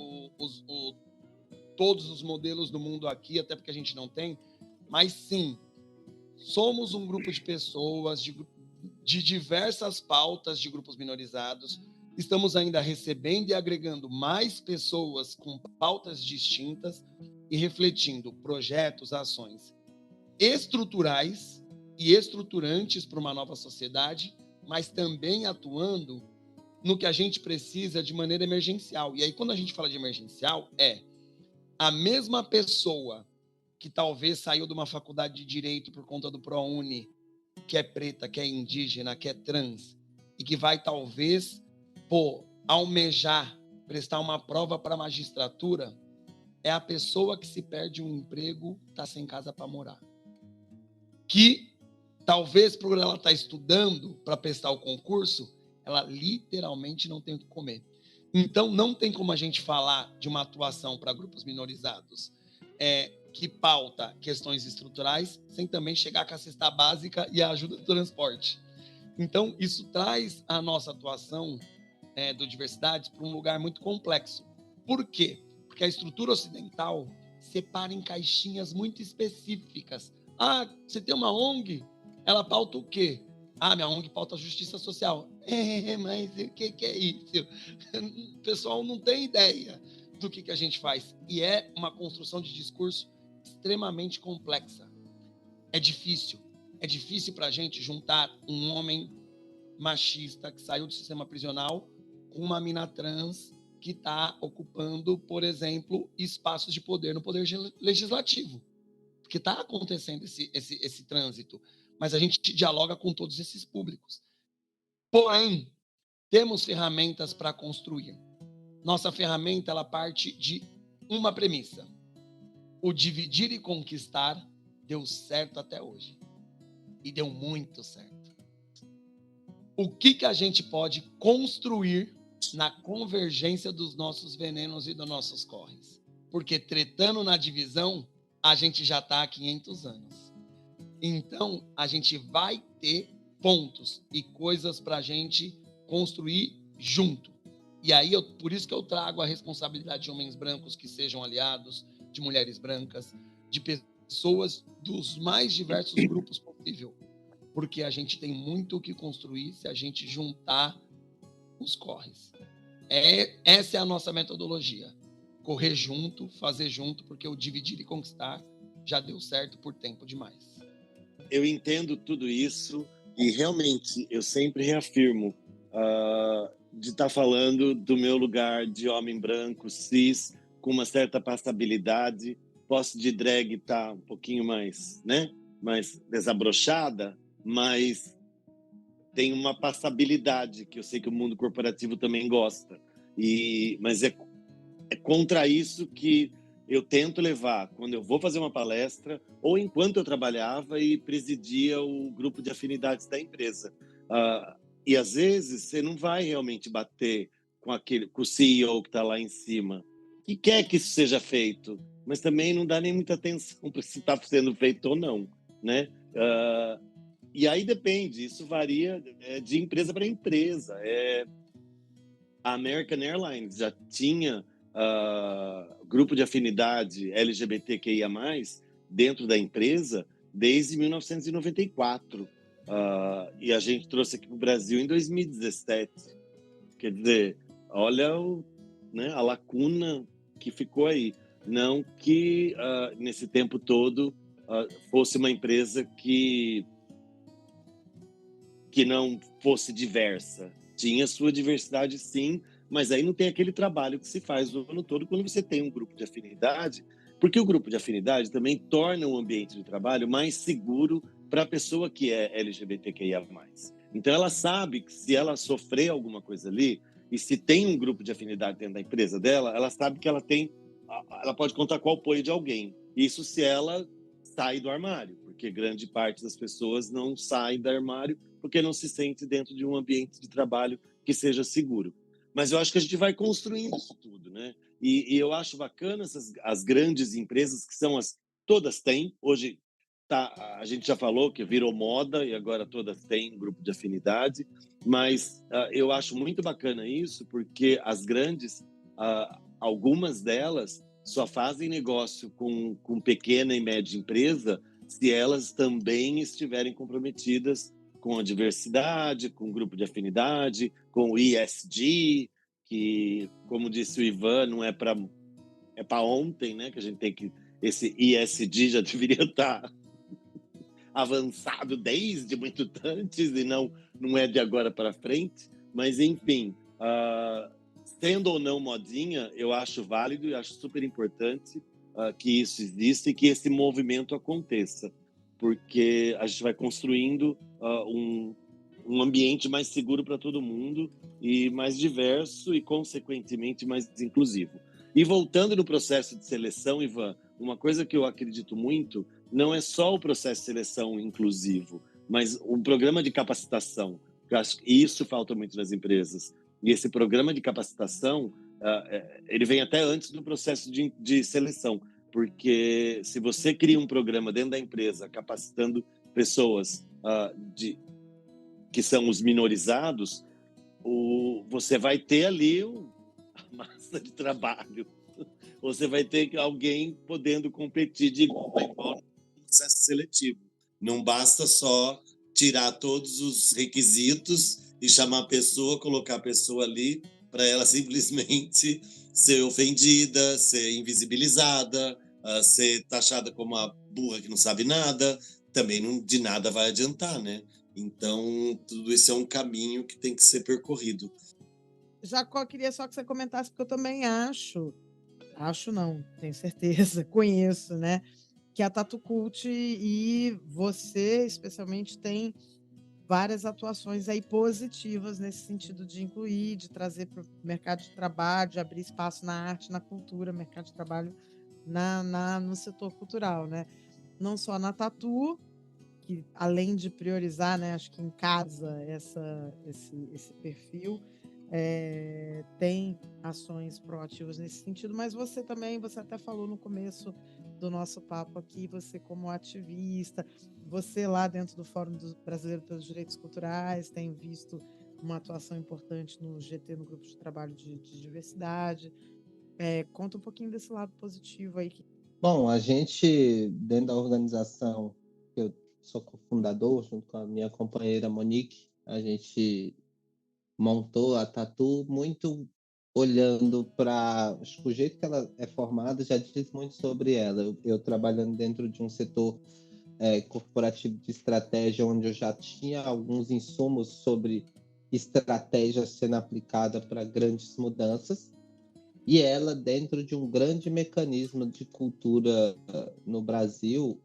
todos os modelos do mundo aqui, até porque a gente não tem, mas sim, somos um grupo de pessoas de diversas pautas de grupos minorizados, estamos ainda recebendo e agregando mais pessoas com pautas distintas e refletindo projetos, ações estruturais e estruturantes para uma nova sociedade, mas também atuando no que a gente precisa de maneira emergencial. E aí, quando a gente fala de emergencial, a mesma pessoa que talvez saiu de uma faculdade de Direito por conta do ProUni, que é preta, que é indígena, que é trans, e que vai talvez almejar prestar uma prova para a magistratura, é a pessoa que se perde um emprego, está sem casa para morar. Que talvez por ela estar estudando para prestar o concurso, ela literalmente não tem o que comer. Então, não tem como a gente falar de uma atuação para grupos minorizados que pauta questões estruturais, sem também chegar com a cesta básica e a ajuda do transporte. Então, isso traz a nossa atuação do Diversidades para um lugar muito complexo. Por quê? Porque a estrutura ocidental separa em caixinhas muito específicas. Ah, você tem uma ONG? Ela pauta o quê? Ah, minha ONG pauta justiça social. Mas o que é isso? O pessoal não tem ideia do que a gente faz. E é uma construção de discurso extremamente complexa. É difícil para a gente juntar um homem machista que saiu do sistema prisional com uma mina trans que está ocupando, por exemplo, espaços de poder no poder legislativo. Porque está acontecendo esse trânsito. Mas a gente dialoga com todos esses públicos. Porém, temos ferramentas para construir. Nossa ferramenta, ela parte de uma premissa. O dividir e conquistar deu certo até hoje. E deu muito certo. O que a gente pode construir na convergência dos nossos venenos e dos nossos corres? Porque tretando na divisão, a gente já está há 500 anos. Então, a gente vai ter pontos e coisas para a gente construir junto. E aí, por isso que eu trago a responsabilidade de homens brancos que sejam aliados, de mulheres brancas, de pessoas dos mais diversos grupos possível. Porque a gente tem muito o que construir se a gente juntar os corres. Essa é a nossa metodologia. Correr junto, fazer junto, porque o dividir e conquistar já deu certo por tempo demais. Eu entendo tudo isso e realmente eu sempre reafirmo de estar falando do meu lugar de homem branco, cis, com uma certa passabilidade. Posso de drag estar um pouquinho mais, né, mais desabrochada, mas tem uma passabilidade que eu sei que o mundo corporativo também gosta. Mas é contra isso que eu tento levar quando eu vou fazer uma palestra ou enquanto eu trabalhava e presidia o grupo de afinidades da empresa. E às vezes você não vai realmente bater com o CEO que está lá em cima, que quer que isso seja feito, mas também não dá nem muita atenção para se está sendo feito ou não, né? E aí depende, isso varia de empresa para empresa. A American Airlines já tinha grupo de afinidade LGBTQIA+, dentro da empresa desde 1994. E a gente trouxe aqui para o Brasil em 2017. Quer dizer, olha a lacuna que ficou aí. Não que nesse tempo todo fosse uma empresa que que não fosse diversa. Tinha sua diversidade, sim, mas aí não tem aquele trabalho que se faz o ano todo quando você tem um grupo de afinidade, porque o grupo de afinidade também torna o ambiente de trabalho mais seguro para a pessoa que é LGBTQIA+. Então ela sabe que se ela sofrer alguma coisa ali, e se tem um grupo de afinidade dentro da empresa dela, ela sabe que ela pode contar com o apoio de alguém. Isso se ela sai do armário, porque grande parte das pessoas não sai do armário porque não se sente dentro de um ambiente de trabalho que seja seguro. Mas eu acho que a gente vai construindo isso tudo, né? E eu acho bacana as grandes empresas, que são todas têm. Hoje a gente já falou que virou moda e agora todas têm um grupo de afinidade, mas eu acho muito bacana isso, porque as grandes, algumas delas só fazem negócio com pequena e média empresa se elas também estiverem comprometidas com a diversidade, com o grupo de afinidade, com o ESG, que, como disse o Ivan, não é para ontem, né? Que a gente tem que esse ESG já deveria estar avançado desde muito antes e não é de agora para frente. Mas enfim, sendo ou não modinha, eu acho válido e acho super importante que isso exista e que esse movimento aconteça, porque a gente vai construindo um ambiente mais seguro para todo mundo e mais diverso e, consequentemente, mais inclusivo. E voltando no processo de seleção, Ivan, uma coisa que eu acredito muito não é só o processo de seleção inclusivo, mas um programa de capacitação. Eu acho que isso falta muito nas empresas. E esse programa de capacitação, ele vem até antes do processo de seleção, porque se você cria um programa dentro da empresa capacitando pessoas que são os minorizados, você vai ter ali uma massa de trabalho. Você vai ter alguém podendo competir de igual para igual no processo seletivo. Não basta só tirar todos os requisitos e chamar a pessoa, colocar a pessoa ali para ela simplesmente ser ofendida, ser invisibilizada, ser taxada como uma burra que não sabe nada. Também de nada vai adiantar, né? Então, tudo isso é um caminho que tem que ser percorrido. Jacó, queria só que você comentasse, porque eu também acho não, tenho certeza, conheço, né? Que a Tatu Cult e você, especialmente, tem várias atuações aí positivas nesse sentido de incluir, de trazer para o mercado de trabalho, de abrir espaço na arte, na cultura, mercado de trabalho no setor cultural, né? Não só na Tatu, que além de priorizar, né, acho que em casa esse perfil, tem ações proativas nesse sentido, mas você até falou no começo do nosso papo aqui, você como ativista, você lá dentro do Fórum Brasileiro pelos Direitos Culturais, tem visto uma atuação importante no GT, no Grupo de Trabalho de Diversidade. Conta um pouquinho desse lado positivo aí. Bom, a gente, dentro da organização, eu sou cofundador, junto com a minha companheira Monique, a gente montou a Tatu muito olhando para o jeito que ela é formada já diz muito sobre ela. Eu trabalhando dentro de um setor corporativo de estratégia, onde eu já tinha alguns insumos sobre estratégia sendo aplicada para grandes mudanças, e ela dentro de um grande mecanismo de cultura no Brasil,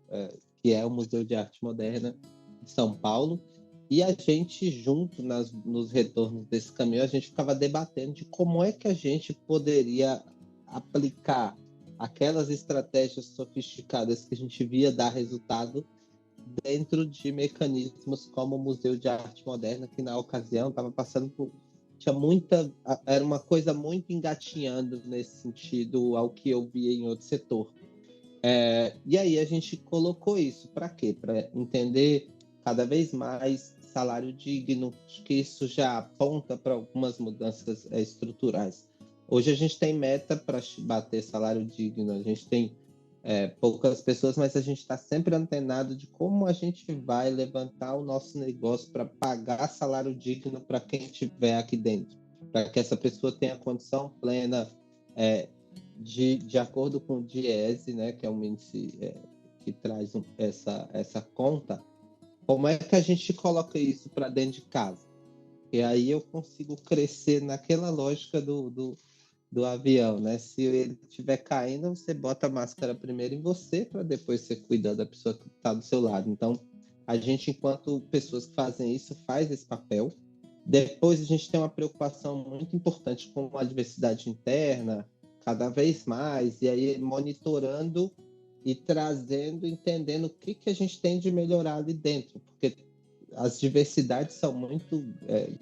que é o Museu de Arte Moderna de São Paulo. E a gente, junto nos retornos desse caminho, a gente ficava debatendo de como é que a gente poderia aplicar aquelas estratégias sofisticadas que a gente via dar resultado dentro de mecanismos como o Museu de Arte Moderna, que na ocasião estava passando por... Era uma coisa muito engatinhando nesse sentido ao que eu via em outro setor. E aí a gente colocou isso para quê? Para entender cada vez mais salário digno, acho que isso já aponta para algumas mudanças estruturais. Hoje a gente tem meta para bater salário digno, a gente tem poucas pessoas, mas a gente está sempre antenado de como a gente vai levantar o nosso negócio para pagar salário digno para quem estiver aqui dentro, para que essa pessoa tenha condição plena, de acordo com o DIEESE, né, que é um índice que traz essa conta, como é que a gente coloca isso para dentro de casa? E aí eu consigo crescer naquela lógica do avião, né? Se ele estiver caindo, você bota a máscara primeiro em você, para depois você cuidar da pessoa que está do seu lado. Então, a gente, enquanto pessoas que fazem isso, faz esse papel. Depois, a gente tem uma preocupação muito importante com a diversidade interna, cada vez mais, e aí monitorando e trazendo, entendendo o que a gente tem de melhorar ali dentro, porque as diversidades são muito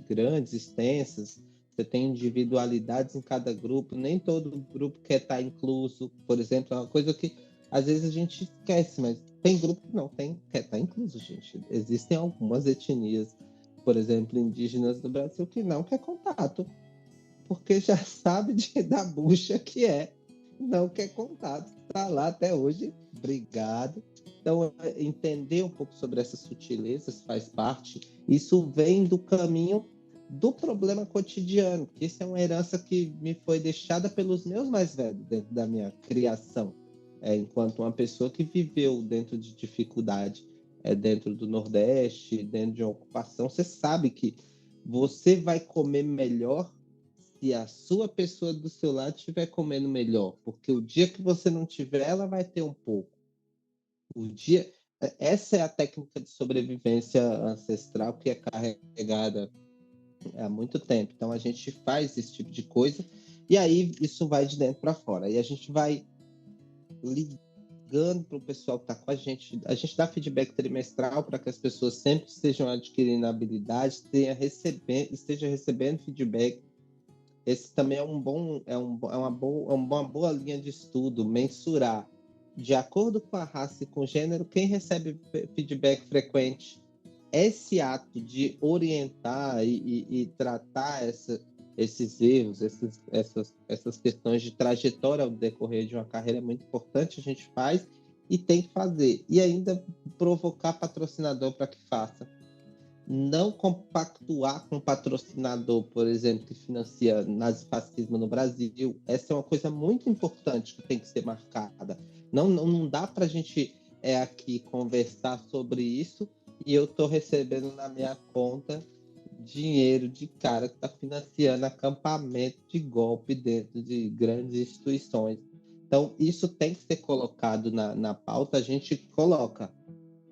grandes, extensas, você tem individualidades em cada grupo, nem todo grupo quer estar incluso, por exemplo, é uma coisa que às vezes a gente esquece, mas tem grupo que não quer estar incluso, gente. Existem algumas etnias, por exemplo, indígenas do Brasil, que não quer contato, porque já sabe da bucha que é, não quer contato, está lá até hoje, obrigado. Então, entender um pouco sobre essas sutilezas faz parte. Isso vem do caminho do problema cotidiano, que isso é uma herança que me foi deixada pelos meus mais velhos dentro da minha criação, enquanto uma pessoa que viveu dentro de dificuldade, dentro do Nordeste, dentro de uma ocupação. Você sabe que você vai comer melhor se a sua pessoa do seu lado estiver comendo melhor, porque o dia que você não tiver, ela vai ter um pouco. Essa é a técnica de sobrevivência ancestral que é carregada há muito tempo. Então a gente faz esse tipo de coisa e aí isso vai de dentro para fora. E a gente vai ligando para o pessoal que está com a gente. A gente dá feedback trimestral para que as pessoas sempre estejam adquirindo habilidades, esteja recebendo feedback. Esse também é uma boa linha de estudo, mensurar de acordo com a raça e com o gênero quem recebe feedback frequente. Esse ato de orientar e tratar esses erros, essas questões de trajetória ao decorrer de uma carreira é muito importante, a gente faz e tem que fazer. E ainda provocar patrocinador para que faça. Não compactuar com um patrocinador, por exemplo, que financia nazifascismo no Brasil. Essa é uma coisa muito importante que tem que ser marcada. Não dá para a gente aqui conversar sobre isso e eu estou recebendo na minha conta dinheiro de cara que está financiando acampamento de golpe dentro de grandes instituições. Então, isso tem que ser colocado na pauta, a gente coloca.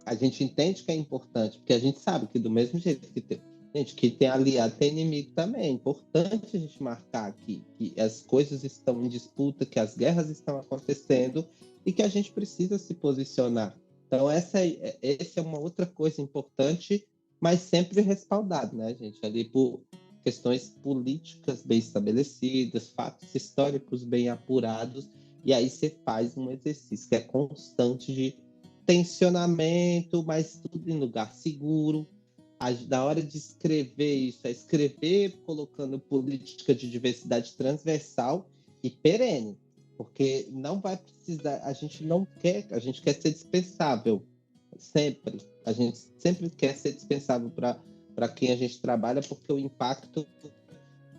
A gente entende que é importante, porque a gente sabe que do mesmo jeito que tem aliado, tem inimigo também. É importante a gente marcar aqui que as coisas estão em disputa, que as guerras estão acontecendo e que a gente precisa se posicionar. Então, essa é uma outra coisa importante, mas sempre respaldado, né, gente? Ali por questões políticas bem estabelecidas, fatos históricos bem apurados, e aí você faz um exercício que é constante de tensionamento, mas tudo em lugar seguro. Na hora de escrever isso, é escrever colocando política de diversidade transversal e perene, porque não vai precisar, a gente quer ser dispensável, sempre. A gente sempre quer ser dispensável para quem a gente trabalha, porque o impacto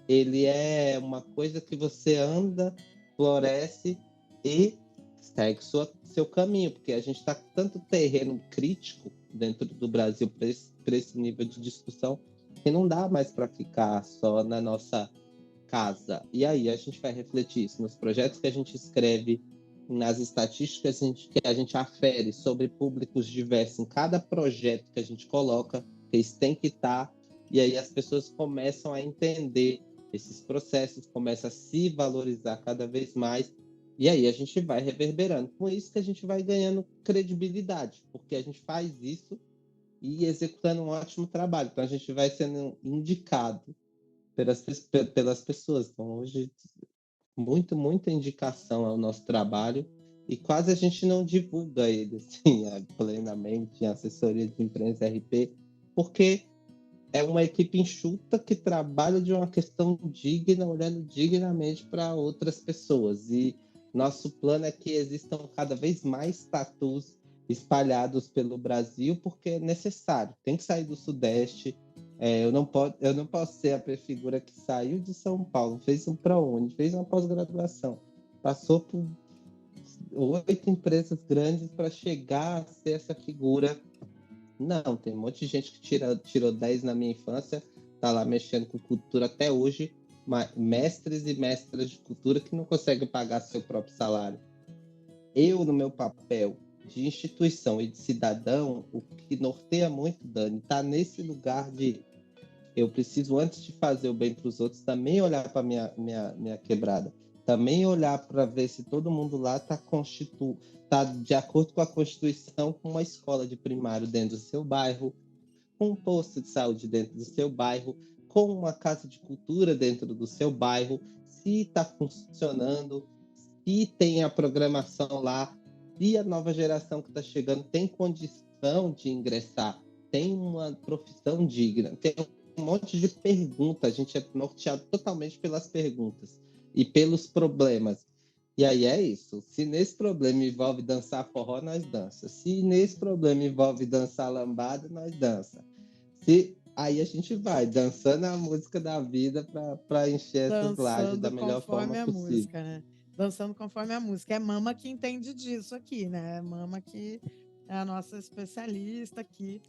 ele é uma coisa que você anda, floresce e segue seu caminho, porque a gente está com tanto terreno crítico dentro do Brasil para esse nível de discussão que não dá mais para ficar só na nossa casa. E aí a gente vai refletir isso nos projetos que a gente escreve, nas estatísticas que a gente afere sobre públicos diversos em cada projeto que a gente coloca, eles têm que estar, e aí as pessoas começam a entender esses processos, começam a se valorizar cada vez mais. E aí a gente vai reverberando. Com isso que a gente vai ganhando credibilidade, porque a gente faz isso e executando um ótimo trabalho. Então a gente vai sendo indicado pelas pessoas. Então hoje, muita indicação ao nosso trabalho e quase a gente não divulga ele assim, plenamente em assessoria de imprensa RP, porque é uma equipe enxuta que trabalha de uma questão digna, olhando dignamente para outras pessoas. E nosso plano é que existam cada vez mais tatus espalhados pelo Brasil, porque é necessário. Tem que sair do Sudeste. Eu não posso ser a figura que saiu de São Paulo, fez um ProUni, fez uma pós-graduação, passou por 8 empresas grandes para chegar a ser essa figura Não, tem um monte de gente que tirou 10 na minha infância, tá lá mexendo com cultura até hoje, mestres e mestras de cultura que não conseguem pagar seu próprio salário. Eu, no meu papel de instituição e de cidadão, o que norteia muito, Dani, tá nesse lugar de eu preciso, antes de fazer o bem para os outros, também olhar para minha quebrada. Também olhar para ver se todo mundo lá tá de acordo com a Constituição, com uma escola de primário dentro do seu bairro, com um posto de saúde dentro do seu bairro, com uma casa de cultura dentro do seu bairro, se está funcionando, se tem a programação lá, se a nova geração que está chegando tem condição de ingressar, tem uma profissão digna, tem um monte de perguntas, a gente é norteado totalmente pelas perguntas e pelos problemas. E aí é isso. Se nesse problema envolve dançar forró, nós dança. Se nesse problema envolve dançar lambada, nós dança. Aí a gente vai dançando a música da vida para encher essas lajes da melhor forma possível. Música, né? Dançando conforme a música. É Mama que entende disso aqui, né? É Mama que é a nossa especialista aqui.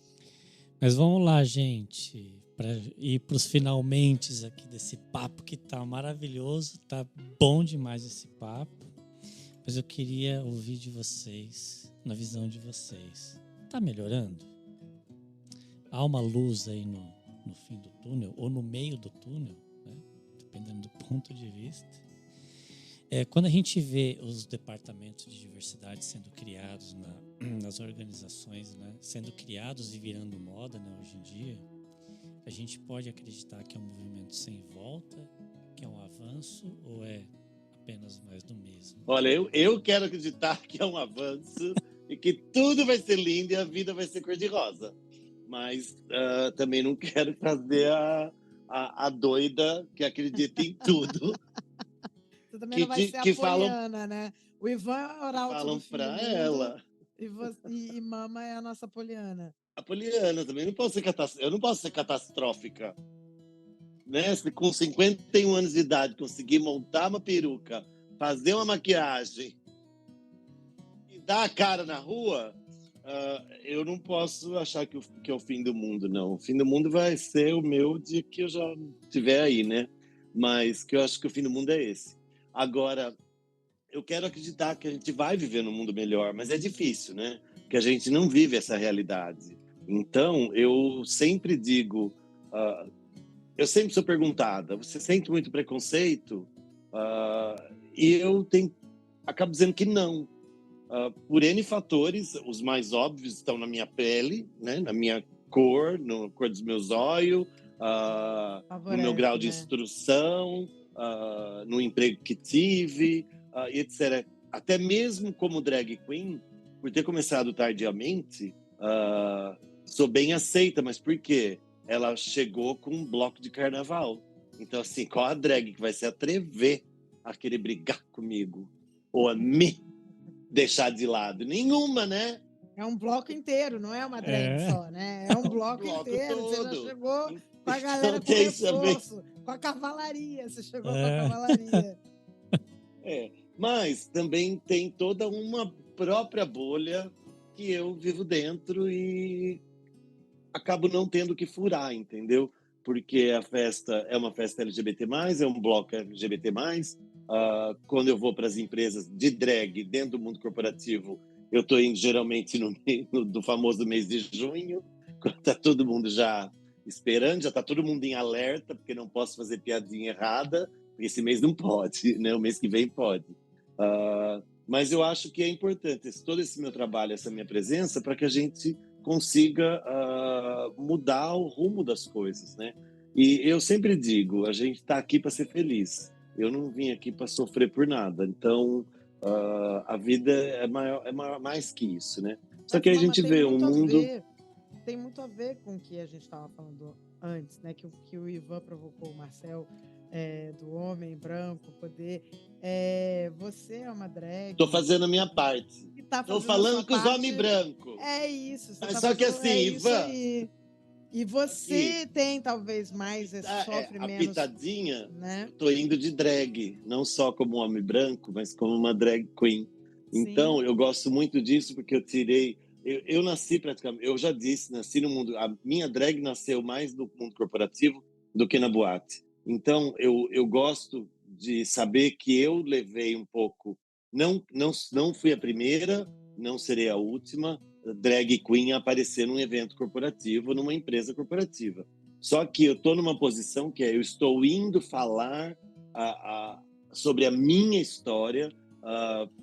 Mas vamos lá, gente, para ir para os finalmentes aqui desse papo que tá maravilhoso, tá bom demais esse papo. Mas eu queria ouvir de vocês, na visão de vocês. Tá melhorando? Há uma luz aí no fim do túnel, ou no meio do túnel, né? Dependendo do ponto de vista. Quando a gente vê os departamentos de diversidade sendo criados nas organizações, né, sendo criados e virando moda, né, hoje em dia, a gente pode acreditar que é um movimento sem volta, que é um avanço, ou é apenas mais do mesmo? Olha, eu quero acreditar que é um avanço e que tudo vai ser lindo e a vida vai ser cor-de-rosa. Mas também não quero fazer a doida que acredita em tudo. Você também não vai ser a Poliana, né? O Ivan é o Arauto do fim do mundo, ela. E Mama é a nossa Poliana. A Poliana também não posso ser eu não posso ser catastrófica. Né? Se com 51 anos de idade conseguir montar uma peruca, fazer uma maquiagem e dar a cara na rua, eu não posso achar que é o fim do mundo, não. O fim do mundo vai ser o meu dia que eu já estiver aí, né? Mas que eu acho que o fim do mundo é esse. Agora, eu quero acreditar que a gente vai viver num mundo melhor, mas é difícil, né? Porque a gente não vive essa realidade. Então, eu sempre digo, eu sempre sou perguntada, você sente muito preconceito? E eu acabo dizendo que não. Por N fatores, os mais óbvios estão na minha pele, né? Na minha cor, na cor dos meus olhos, no meu grau de instrução, no emprego que tive, etc. Até mesmo como drag queen, por ter começado tardiamente, sou bem aceita, mas por quê? Ela chegou com um bloco de carnaval. Então, assim, qual a drag que vai se atrever a querer brigar comigo? Ou a me deixar de lado? Nenhuma, né? É um bloco inteiro, não é uma drag só, né? É um bloco inteiro. Todo. Você já chegou com a galera com reforço, com a cavalaria. Você chegou com a cavalaria. Mas também tem toda uma própria bolha que eu vivo dentro e acabo não tendo que furar, entendeu? Porque a festa é uma festa LGBT+, é um bloco LGBT+. Quando eu vou para as empresas de drag dentro do mundo corporativo, eu estou indo geralmente no do famoso mês de junho, quando está todo mundo já esperando, já está todo mundo em alerta, porque não posso fazer piadinha errada, porque esse mês não pode, né? O mês que vem pode. Mas eu acho que é importante todo esse meu trabalho, essa minha presença, para que a gente consiga mudar o rumo das coisas, né? E eu sempre digo, a gente está aqui para ser feliz. Eu não vim aqui para sofrer por nada. Então, a vida é mais que isso, né? Só que aí a gente vê um mundo... Tem muito a ver com o que a gente estava falando antes, né? Que o Ivan provocou o Marcel, do homem branco poder... você é uma drag... Tô fazendo a minha parte. Tô falando com os homens brancos. É isso. Mas só que assim, Ivan... E você tem talvez mais sofre menos... A pitadinha, né? Eu tô indo de drag, não só como homem branco, mas como uma drag queen. Sim. Então, eu gosto muito disso porque eu tirei eu nasci praticamente, eu já disse, nasci no mundo, a minha drag nasceu mais no mundo corporativo do que na boate. Então, eu gosto de saber que eu levei um pouco, não fui a primeira, não serei a última drag queen a aparecer num evento corporativo, numa empresa corporativa. Só que eu estou numa posição que eu estou indo falar sobre a minha história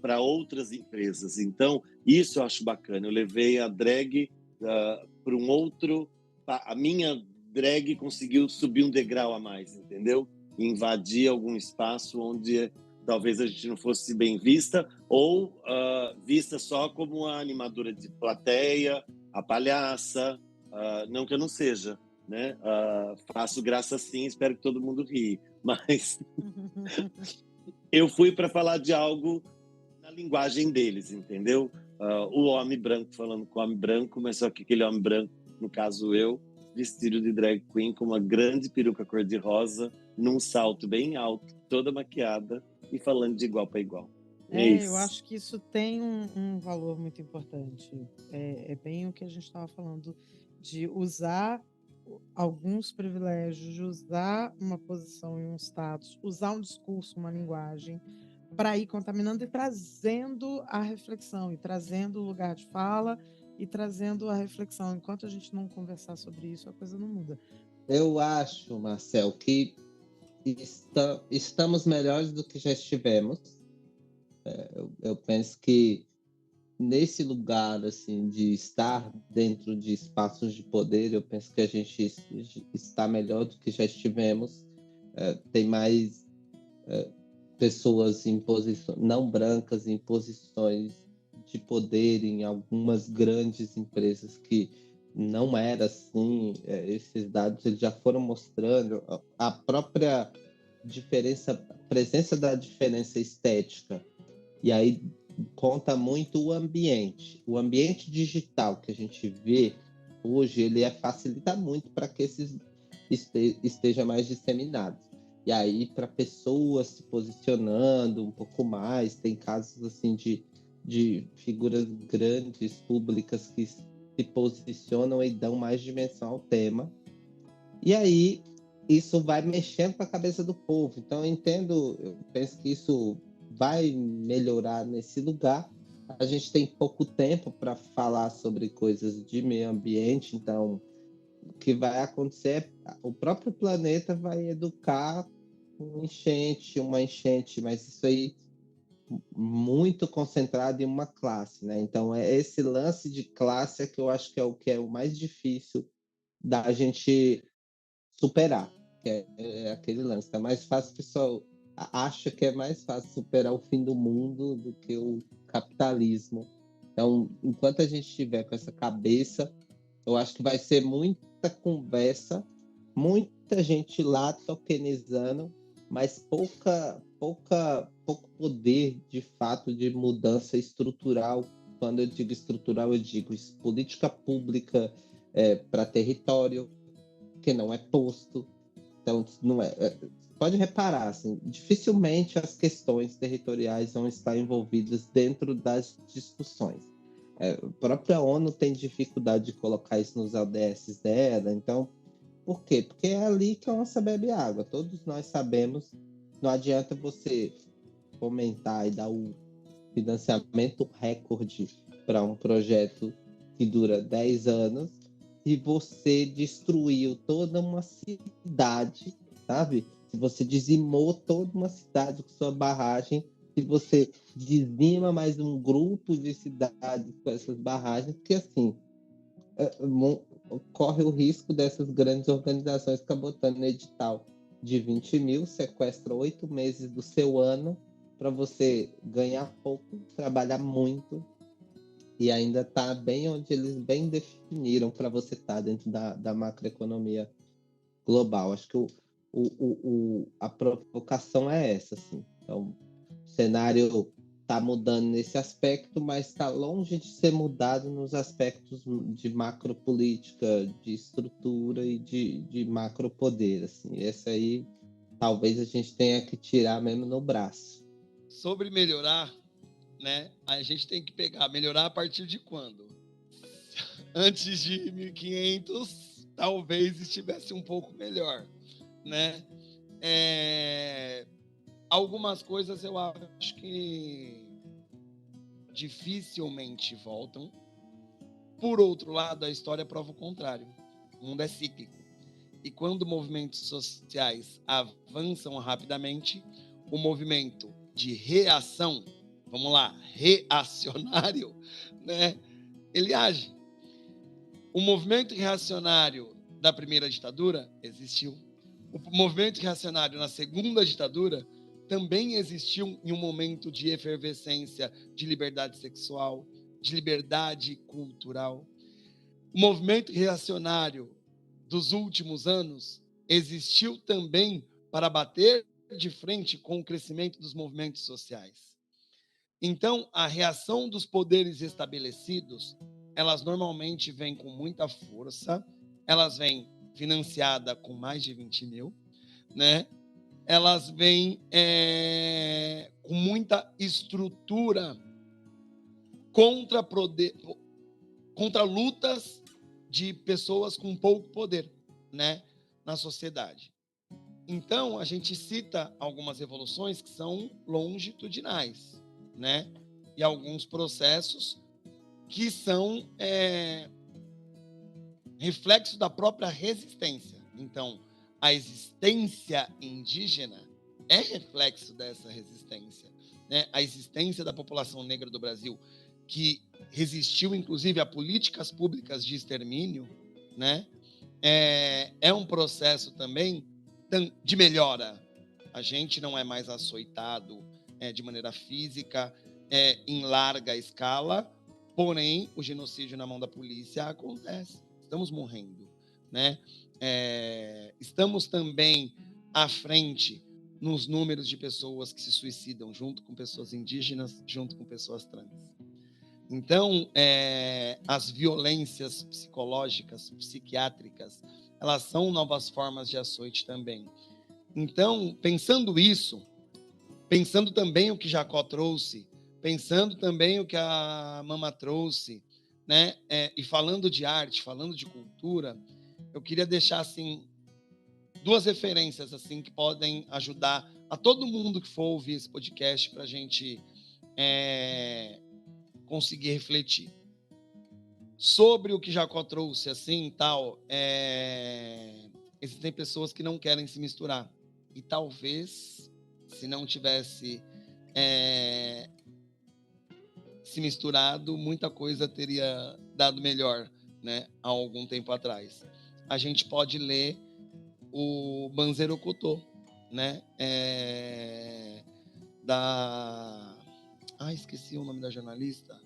para outras empresas. Então, isso eu acho bacana. Eu levei a drag para um outro... A minha drag conseguiu subir um degrau a mais, entendeu? Invadir algum espaço onde talvez a gente não fosse bem vista, ou vista só como a animadora de plateia, a palhaça, não que eu não seja, né? Faço graça sim, espero que todo mundo rie, mas eu fui para falar de algo na linguagem deles, entendeu? O homem branco falando com o homem branco, mas só que aquele homem branco, no caso eu, vestido de drag queen com uma grande peruca cor-de-rosa, num salto bem alto, toda maquiada e falando de igual para igual. Eu acho que isso tem um valor muito importante. É bem o que a gente estava falando, de usar alguns privilégios, de usar uma posição e um status, usar um discurso, uma linguagem, para ir contaminando e trazendo a reflexão, e trazendo o lugar de fala, e trazendo a reflexão. Enquanto a gente não conversar sobre isso, a coisa não muda. Eu acho, Marcel, que estamos melhores do que já estivemos. Eu penso que nesse lugar assim de estar dentro de espaços de poder, eu penso que a gente está melhor do que já estivemos. Tem mais pessoas em posições não brancas em posições de poder em algumas grandes empresas que não era assim. Esses dados eles já foram mostrando a própria presença da diferença estética. E aí conta muito o ambiente digital que a gente vê hoje, ele facilita muito para que esses esteja mais disseminado. E aí, para pessoas se posicionando um pouco mais, tem casos assim de figuras grandes, públicas, que se posicionam e dão mais dimensão ao tema. E aí, isso vai mexendo com a cabeça do povo. Então, eu penso que isso vai melhorar nesse lugar. A gente tem pouco tempo para falar sobre coisas de meio ambiente, então o que vai acontecer o próprio planeta vai educar uma enchente, mas isso aí muito concentrado em uma classe, né? Então esse lance de classe que eu acho que é o mais difícil da gente superar, que é aquele lance. Tá mais fácil, o pessoal acha que é mais fácil superar o fim do mundo do que o capitalismo. Então, enquanto a gente estiver com essa cabeça, eu acho que vai ser muita conversa, muita gente lá tokenizando, mas pouco poder, de fato, de mudança estrutural. Quando eu digo estrutural, eu digo política pública para território, que não é posto. Então, não pode reparar, assim, dificilmente as questões territoriais vão estar envolvidas dentro das discussões. A própria ONU tem dificuldade de colocar isso nos ODS dela. Então, por quê? Porque é ali que a onça bebe água. Todos nós sabemos, não adianta você fomentar e dar o financiamento recorde para um projeto que dura 10 anos e você destruiu toda uma cidade, sabe? Se você dizimou toda uma cidade com sua barragem, se você dizima mais um grupo de cidades com essas barragens, porque assim, corre o risco dessas grandes organizações ficar botando no edital de 20 mil, sequestra 8 meses do seu ano para você ganhar pouco, trabalhar muito e ainda tá bem onde eles bem definiram para você estar dentro da macroeconomia global. Acho que a provocação é essa, assim. Então, o cenário está mudando nesse aspecto, mas está longe de ser mudado nos aspectos de macropolítica, de estrutura e de macropoder. Assim. Esse aí, talvez a gente tenha que tirar mesmo no braço. Sobre melhorar, né? A gente tem que melhorar a partir de quando? antes de 1500, talvez estivesse um pouco melhor, né? Algumas coisas eu acho que dificilmente voltam. Por outro lado, a história prova o contrário. O mundo é cíclico. E quando movimentos sociais avançam rapidamente, o movimento de reação, vamos lá, reacionário, né? Ele age. O movimento reacionário da primeira ditadura existiu. O movimento reacionário na segunda ditadura também existiu em um momento de efervescência de liberdade sexual, de liberdade cultural. O movimento reacionário dos últimos anos existiu também para bater de frente com o crescimento dos movimentos sociais. Então, a reação dos poderes estabelecidos, elas normalmente vêm com muita força, elas vêm financiada com mais de 20 mil, né? Elas vêm com muita estrutura contra lutas de pessoas com pouco poder, né, na sociedade. Então, a gente cita algumas revoluções que são longitudinais, né, e alguns processos que são reflexo da própria resistência. Então, a existência indígena é reflexo dessa resistência, né? A existência da população negra do Brasil, que resistiu, inclusive, a políticas públicas de extermínio, né? É um processo também de melhora. A gente não é mais açoitado de maneira física, em larga escala, porém, o genocídio na mão da polícia acontece. Estamos morrendo, né? Estamos também à frente nos números de pessoas que se suicidam, junto com pessoas indígenas, junto com pessoas trans. Então, as violências psicológicas, psiquiátricas, elas são novas formas de açoite também. Então, pensando isso, pensando também o que Jacó trouxe, pensando também o que a Mama trouxe, né? E falando de arte, falando de cultura, eu queria deixar assim 2 referências assim que podem ajudar a todo mundo que for ouvir esse podcast para a gente conseguir refletir sobre o que Jacó trouxe, assim, tal. Existem pessoas que não querem se misturar e talvez se não tivesse se misturado, muita coisa teria dado melhor, né, há algum tempo atrás. A gente pode ler o Banzero Cotô, né, esqueci o nome da jornalista.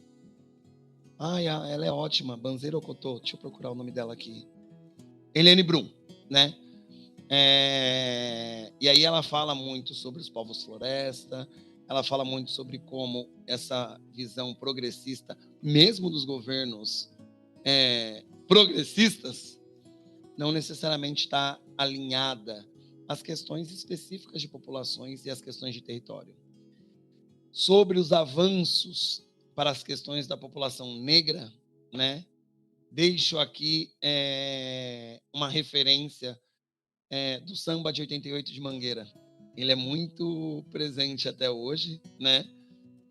Ela é ótima, Banzero Cotô, deixa eu procurar o nome dela aqui. Helene Brum, né? E aí ela fala muito sobre os povos floresta, ela fala muito sobre como essa visão progressista, mesmo dos governos progressistas, não necessariamente está alinhada às questões específicas de populações e às questões de território. Sobre os avanços para as questões da população negra, né? Deixo aqui uma referência do samba de 88 de Mangueira. Ele é muito presente até hoje, né?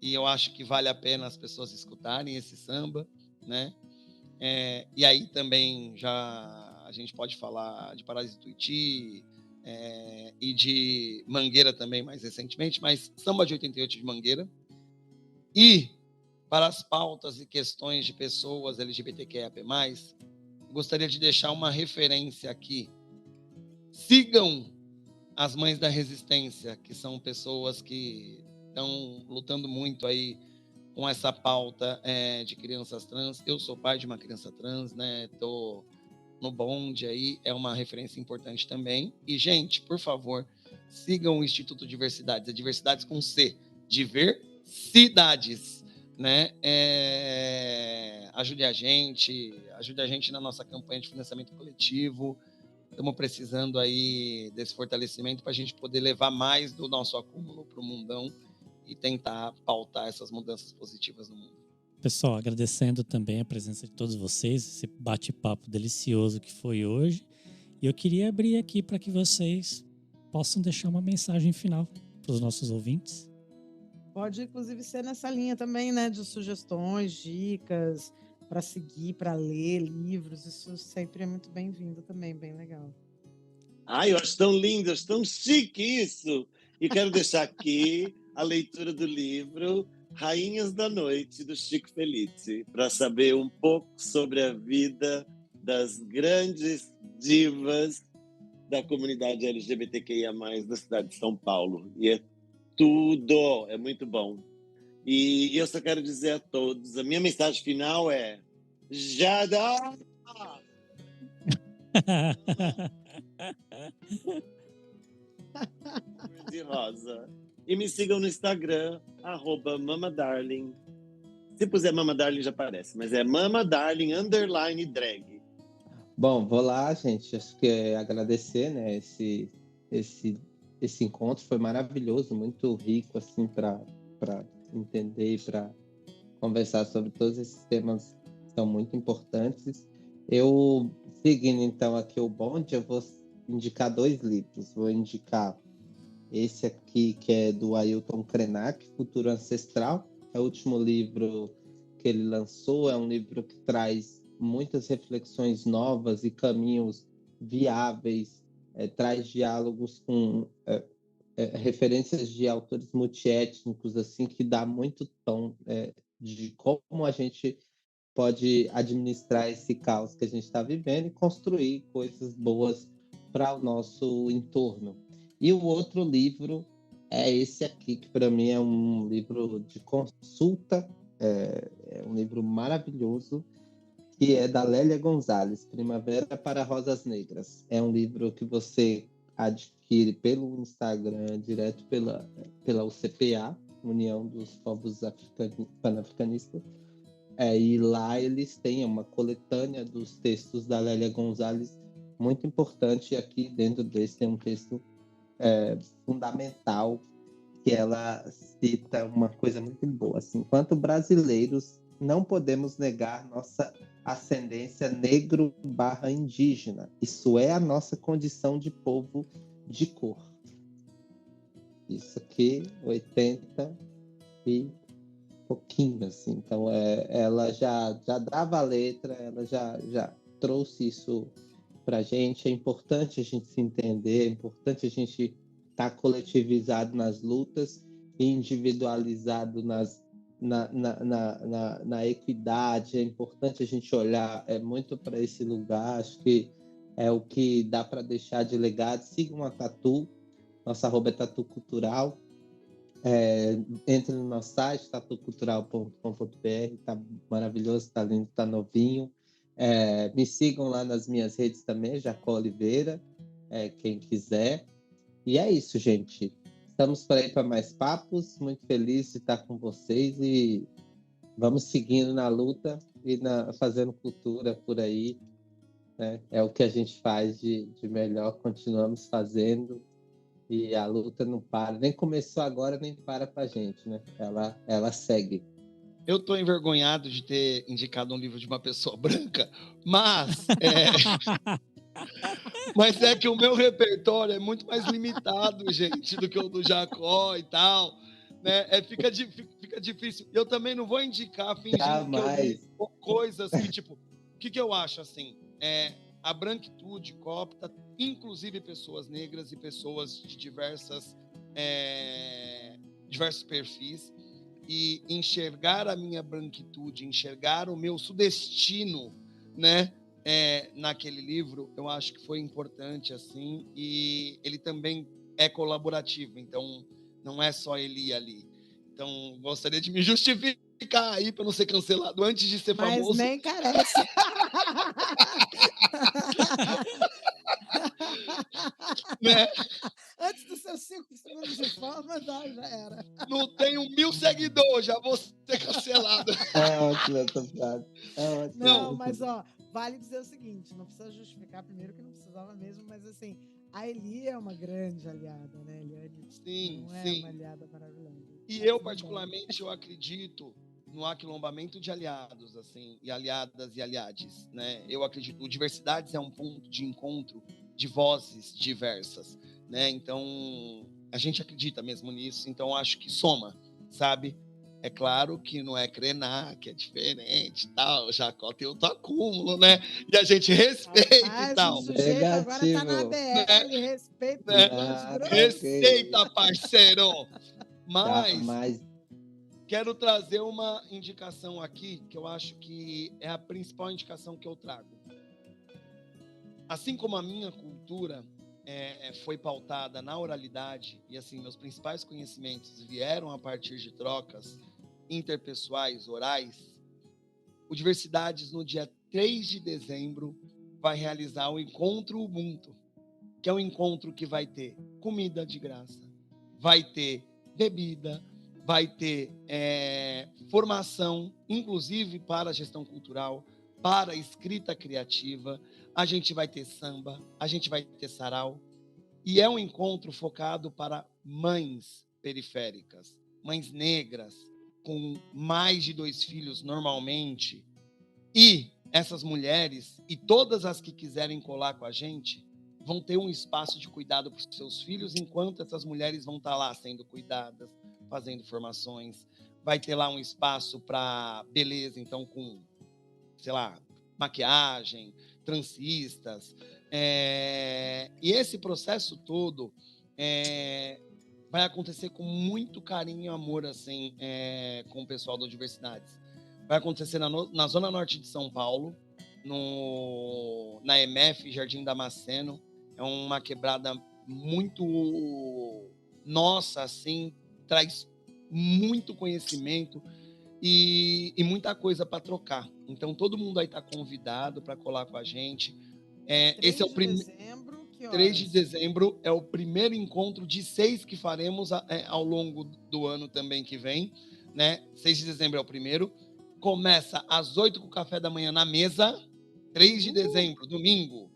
E eu acho que vale a pena as pessoas escutarem esse samba, né? E aí também já a gente pode falar de Parásito Tuiuti e de Mangueira também mais recentemente, mas samba de 88 de Mangueira. E para as pautas e questões de pessoas LGBTQIA+, gostaria de deixar uma referência aqui. Sigam as Mães da Resistência, que são pessoas que estão lutando muito aí com essa pauta de crianças trans. Eu sou pai de uma criança trans, né? Estou no bonde aí, é uma referência importante também. E, gente, por favor, sigam o Instituto Diversidades, Diversidades com C, Diversidades, né? Ajude a gente na nossa campanha de financiamento coletivo. Estamos precisando aí desse fortalecimento para a gente poder levar mais do nosso acúmulo para o mundão e tentar pautar essas mudanças positivas no mundo. Pessoal, agradecendo também a presença de todos vocês, esse bate-papo delicioso que foi hoje. E eu queria abrir aqui para que vocês possam deixar uma mensagem final para os nossos ouvintes. Pode, inclusive, ser nessa linha também, né? De sugestões, dicas para seguir, para ler livros. Isso sempre é muito bem-vindo também, bem legal. Ai, eu acho tão lindo, eu acho tão chique isso. E quero deixar aqui a leitura do livro Rainhas da Noite, do Chico Felice, para saber um pouco sobre a vida das grandes divas da comunidade LGBTQIA+, da cidade de São Paulo. E é tudo, é muito bom. E eu só quero dizer a todos, a minha mensagem final é: já dá! De rosa. E me sigam no Instagram, @mamadarling. Se puser Mama Darling já aparece, mas é Mama Darling _drag. Bom, vou lá, gente. Acho que é agradecer, né? Esse encontro foi maravilhoso, muito rico, assim, para entender e para conversar sobre todos esses temas que são muito importantes. Eu, seguindo então aqui o bonde, eu vou indicar 2 livros. Vou indicar esse aqui, que é do Ailton Krenak, Futuro Ancestral. É o último livro que ele lançou, é um livro que traz muitas reflexões novas e caminhos viáveis, traz diálogos com referências de autores multiétnicos, assim, que dá muito tom de como a gente pode administrar esse caos que a gente está vivendo e construir coisas boas para o nosso entorno. E o outro livro é esse aqui, que para mim é um livro de consulta, é um livro maravilhoso, que é da Lélia Gonzalez, Primavera para Rosas Negras. É um livro que você adquire pelo Instagram, direto pela UCPA, União dos Povos Pan-Africanistas. E lá eles têm uma coletânea dos textos da Lélia Gonzalez, muito importante. E aqui dentro desse tem um texto fundamental, que ela cita uma coisa muito boa. Assim, enquanto brasileiros, não podemos negar nossa ascendência negro/indígena. Isso é a nossa condição de povo de cor. Isso aqui, 80 e pouquinho, assim. Então, ela já dava a letra, ela já trouxe isso para a gente. É importante a gente se entender, é importante a gente estar coletivizado nas lutas e individualizado na equidade. É importante a gente olhar muito para esse lugar. Acho que é o que dá para deixar de legado. Sigam a Tatu, nossa @ é Tatu Cultural. Entre no nosso site, tatucultural.com.br, tá maravilhoso, tá lindo, tá novinho. Me sigam lá nas minhas redes também, Jacó Oliveira, quem quiser. E é isso, gente. Estamos por aí para mais papos. Muito feliz de estar com vocês e vamos seguindo na luta e fazendo cultura por aí. Né? É o que a gente faz de melhor, continuamos fazendo. E a luta não para, nem começou agora, nem para pra gente, né? Ela segue. Eu tô envergonhado de ter indicado um livro de uma pessoa branca, mas mas é que o meu repertório é muito mais limitado, gente, do que o do Jacó e tal, né? Fica difícil. Eu também não vou indicar fingindo que eu li coisas que, tipo, o que eu acho, assim, a branquitude coopta, inclusive pessoas negras e pessoas de diversos perfis, e enxergar a minha branquitude, enxergar o meu sudestino, né, naquele livro, eu acho que foi importante, assim, e ele também é colaborativo, então não é só ele ali. Então, gostaria de me justificar aí para não ser cancelado antes de ser famoso. Mas nem carece. Né? Antes dos seus 5 segundos de fama, já era. Não tenho 1000 seguidores, já vou ser cancelado. É ótimo essa frase. Não, mas vale dizer o seguinte, não precisa justificar primeiro que não precisava mesmo, mas assim, a Eli é uma grande aliada, né, Eliane? Sim, não é sim. uma aliada maravilhosa. E eu, particularmente, eu acredito no aquilombamento de aliados, assim, e aliadas e aliades, né? Eu acredito, o Diversidades é um ponto de encontro de vozes diversas, né? Então, a gente acredita mesmo nisso, então acho que soma, sabe? É claro que não é Krenar, que é diferente e tal, Jacó tem outro acúmulo, né? E a gente respeita e Rapaz, o tal. sujeito agora tá na Negativo. ABL, respeita os Né? dois Nada, grupos. Respeita, parceiro! Mas Jamais. quero trazer uma indicação aqui, que eu acho que é a principal indicação que eu trago. Assim como a minha cultura foi pautada na oralidade, e assim, meus principais conhecimentos vieram a partir de trocas interpessoais, orais, o Diversidades, no dia 3 de dezembro, vai realizar o Encontro Ubuntu, que é um encontro que vai ter comida de graça, vai ter bebida, vai ter formação, inclusive para a gestão cultural, para a escrita criativa, a gente vai ter samba, a gente vai ter sarau, e é um encontro focado para mães periféricas, mães negras, com mais de 2 filhos normalmente, e essas mulheres, e todas as que quiserem colar com a gente, vão ter um espaço de cuidado para os seus filhos, enquanto essas mulheres vão estar lá sendo cuidadas, fazendo formações. Vai ter lá um espaço para beleza, então com, sei lá, maquiagem, trancistas. E esse processo todo vai acontecer com muito carinho e amor, assim, com o pessoal da Diversidades. Vai acontecer na Zona Norte de São Paulo, na MF Jardim Damasceno. É uma quebrada muito nossa, assim, traz muito conhecimento e muita coisa para trocar. Então, todo mundo aí está convidado para colar com a gente. 3 de dezembro, que 3 de horas? dezembro é o primeiro encontro de 6 que faremos ao longo do ano também que vem, né? 6 de dezembro é o primeiro. Começa às 8 com o café da manhã na mesa, 3 de dezembro, domingo,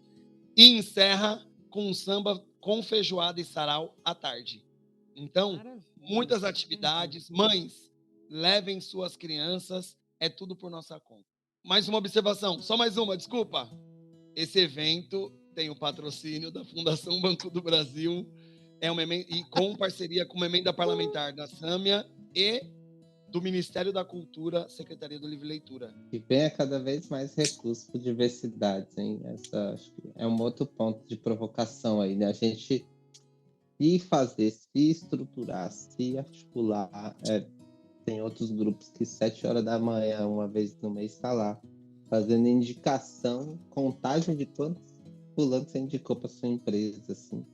e encerra com um samba com feijoada e sarau à tarde. Então, Maravilha. muitas atividades. Mães, levem suas crianças, é tudo por nossa conta. Mais uma observação, só mais uma, desculpa. Esse evento tem o patrocínio da Fundação Banco do Brasil, e com parceria com uma emenda parlamentar da Sâmia e do Ministério da Cultura, Secretaria do Livre Leitura. Que venha cada vez mais recursos para diversidades, hein? Acho que é um outro ponto de provocação aí, né? A gente se fazer, se estruturar, se articular. Tem outros grupos que 7 horas da manhã, uma vez no mês, está lá, fazendo indicação, contagem de quantos fulano você indicou para sua empresa, assim.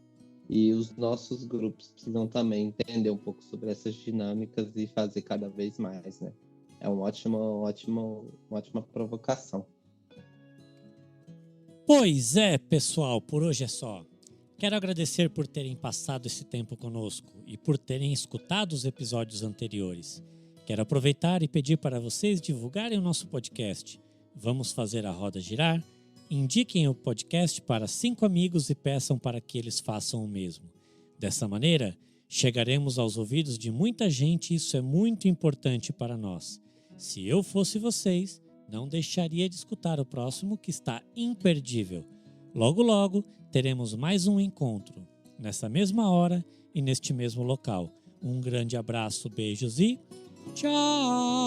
E os nossos grupos precisam também entender um pouco sobre essas dinâmicas e fazer cada vez mais, né? É uma ótima provocação. Pois é, pessoal, por hoje é só. Quero agradecer por terem passado esse tempo conosco e por terem escutado os episódios anteriores. Quero aproveitar e pedir para vocês divulgarem o nosso podcast. Vamos fazer a roda girar? Indiquem o podcast para 5 amigos e peçam para que eles façam o mesmo. Dessa maneira, chegaremos aos ouvidos de muita gente e isso é muito importante para nós. Se eu fosse vocês, não deixaria de escutar o próximo que está imperdível. Logo, logo, teremos mais um encontro, nessa mesma hora e neste mesmo local. Um grande abraço, beijos e tchau!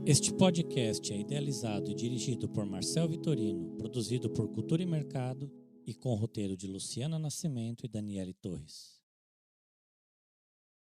Este podcast é idealizado e dirigido por Marcel Vitorino, produzido por Cultura e Mercado e com roteiro de Luciana Nascimento e Daniele Torres.